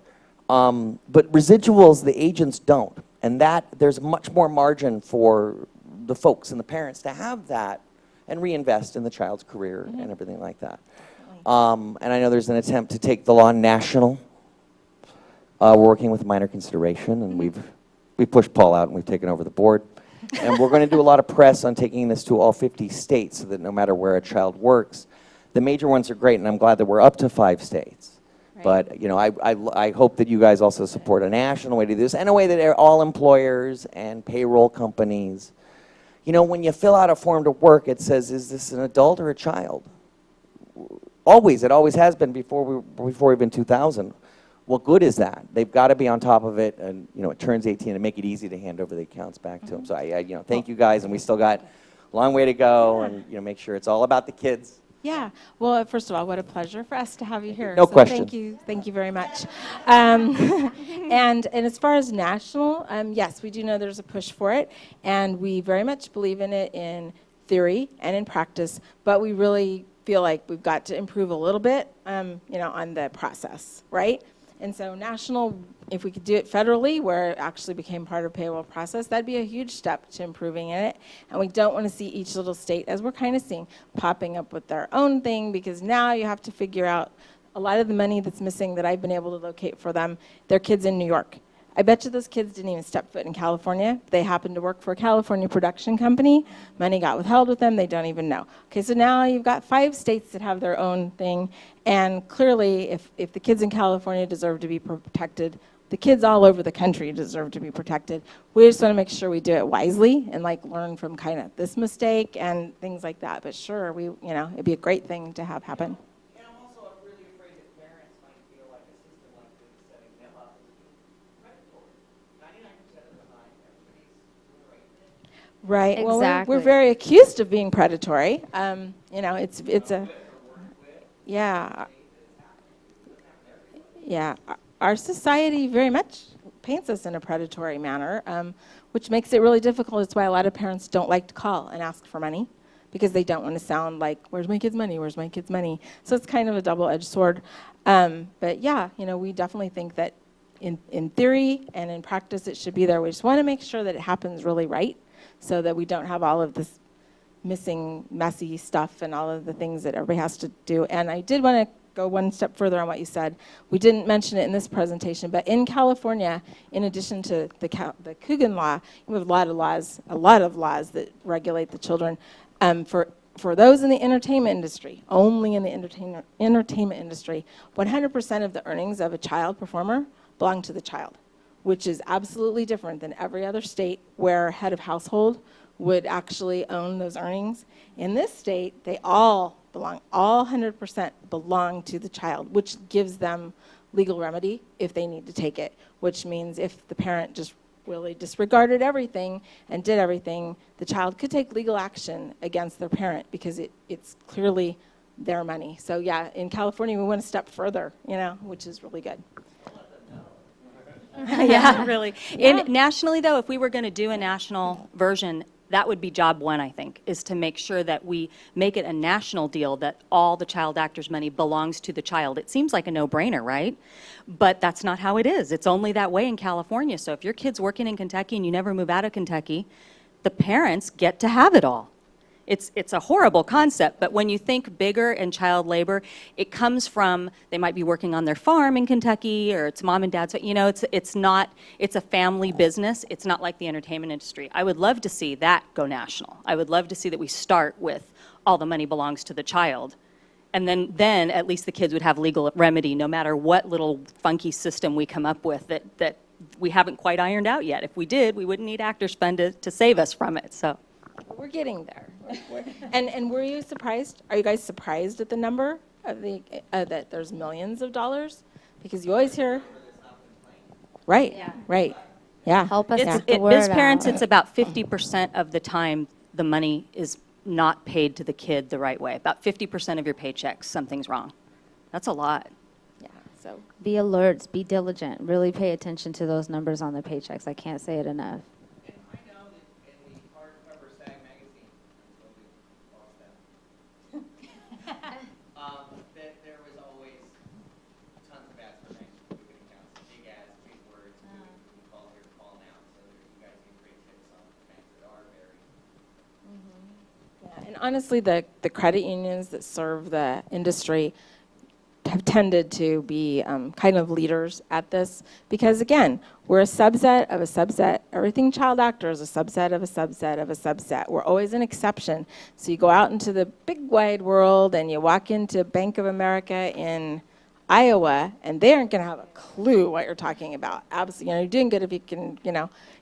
But residuals, the agents don't, and that there's much more margin for the folks and the parents to have that and reinvest in the child's career and everything like that. And I know there's an attempt to take the law national. We're working with minor consideration, and we've pushed Paul out and we've taken over the board. And we're going to do a lot of press on taking this to all 50 states so that no matter where a child works, the major ones are great, and I'm glad that we're up to 5 states. Right. But, you know, I hope that you guys also support a national way to do this, and a way that all employers and payroll companies, you know, when you fill out a form to work, it says, is this an adult or a child? Always, it always has been before even 2000. What good is that? They've got to be on top of it, and you know, it turns 18 and make it easy to hand over the accounts back to them. So I you know, thank you guys, and we still got a long way to go, and you know, make sure it's all about the kids. Yeah. Well, first of all, what a pleasure for us to have you here. No question. Thank you very much. And as far as national, yes, we do know there's a push for it, and we very much believe in it in theory and in practice. But we really feel like we've got to improve a little bit, you know, on the process, right? And so national, if we could do it federally, where it actually became part of payroll process, that'd be a huge step to improving in it. And we don't want to see each little state, as we're kind of seeing, popping up with their own thing, because now you have to figure out a lot of the money that's missing that I've been able to locate for them. Their kids in New York. I bet you those kids didn't even step foot in California. They happened to work for a California production company. Money got withheld with them. They don't even know. Okay, so now you've got 5 states that have their own thing. And clearly, if the kids in California deserve to be protected, the kids all over the country deserve to be protected. We just want to make sure we do it wisely and like learn from kind of this mistake and things like that. But sure, you know, it'd be a great thing to have happen. Right. Exactly. Well, we're very accused of being predatory. You know, it's a, yeah. Yeah. Our society very much paints us in a predatory manner, which makes it really difficult. It's why a lot of parents don't like to call and ask for money, because they don't want to sound like, where's my kid's money? Where's my kid's money? So it's kind of a double-edged sword. But yeah, you know, we definitely think that in theory and in practice it should be there. We just want to make sure that it happens really right, so that we don't have all of this missing, messy stuff and all of the things that everybody has to do. And I did want to go one step further on what you said. We didn't mention it in this presentation, but in California, in addition to the Kugan Law, we have a lot of laws that regulate the children. For those in the entertainment industry, only in the entertainment industry, 100% of the earnings of a child performer belong to the child, which is absolutely different than every other state where head of household would actually own those earnings. In this state, they all 100% belong to the child, which gives them legal remedy if they need to take it, which means if the parent just really disregarded everything and did everything, the child could take legal action against their parent because it's clearly their money. So yeah, in California, we went a step further, you know, which is really good. Yeah, really. Yeah. Nationally, though, if we were going to do a national version, that would be job one, I think, is to make sure that we make it a national deal that all the child actors' money belongs to the child. It seems like a no-brainer, right? But that's not how it is. It's only that way in California. So if your kid's working in Kentucky and you never move out of Kentucky, the parents get to have it all. It's a horrible concept, but when you think bigger and child labor, it comes from, they might be working on their farm in Kentucky, or it's mom and dad's, you know, it's a family business. It's not like the entertainment industry. I would love to see that go national. I would love to see that we start with all the money belongs to the child. And then at least the kids would have legal remedy no matter what little funky system we come up with that we haven't quite ironed out yet. If we did, we wouldn't need Actors Fund to save us from it. So we're getting there. And were you surprised? Are you guys surprised at the number of that there's millions of dollars? Because you always hear, right, right, yeah. Help us get the the word BizParentz, out. it's about 50% of the time the money is not paid to the kid the right way. About 50% of your paychecks, something's wrong. That's a lot. Yeah. So Be alert, be diligent, really pay attention to those numbers on the paychecks. I can't say it enough. There was always tons of ads for next Kugan accounts, big ads, big words, call here, call now, so you guys can create tips on things that are very. yeah, and honestly, the credit unions that serve the industry have tended to be kind of leaders at this because, again, we're a subset of a subset. Everything child actor is a subset of a subset of a subset. We're always an exception. So you go out into the big wide world and you walk into Bank of America in Iowa, and they aren't going to have a clue what you're talking about. Absolutely, you're doing good if you can,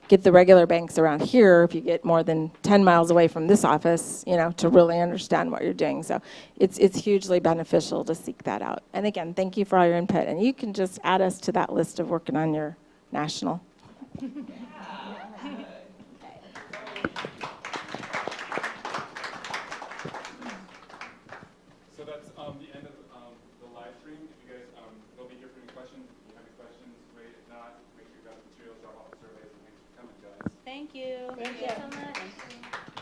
get the regular banks around here. If you get more than 10 miles away from this office, to really understand what you're doing. So it's hugely beneficial to seek that out. And again, thank you for all your input. And you can just add us to that list of working on your national. So that's the end of the live stream. If you guys, they'll be here for any questions. If you have any questions, great. If not, make sure you got the materials, drop off the surveys, and thanks for coming, guys. Thank you. Thank you so much.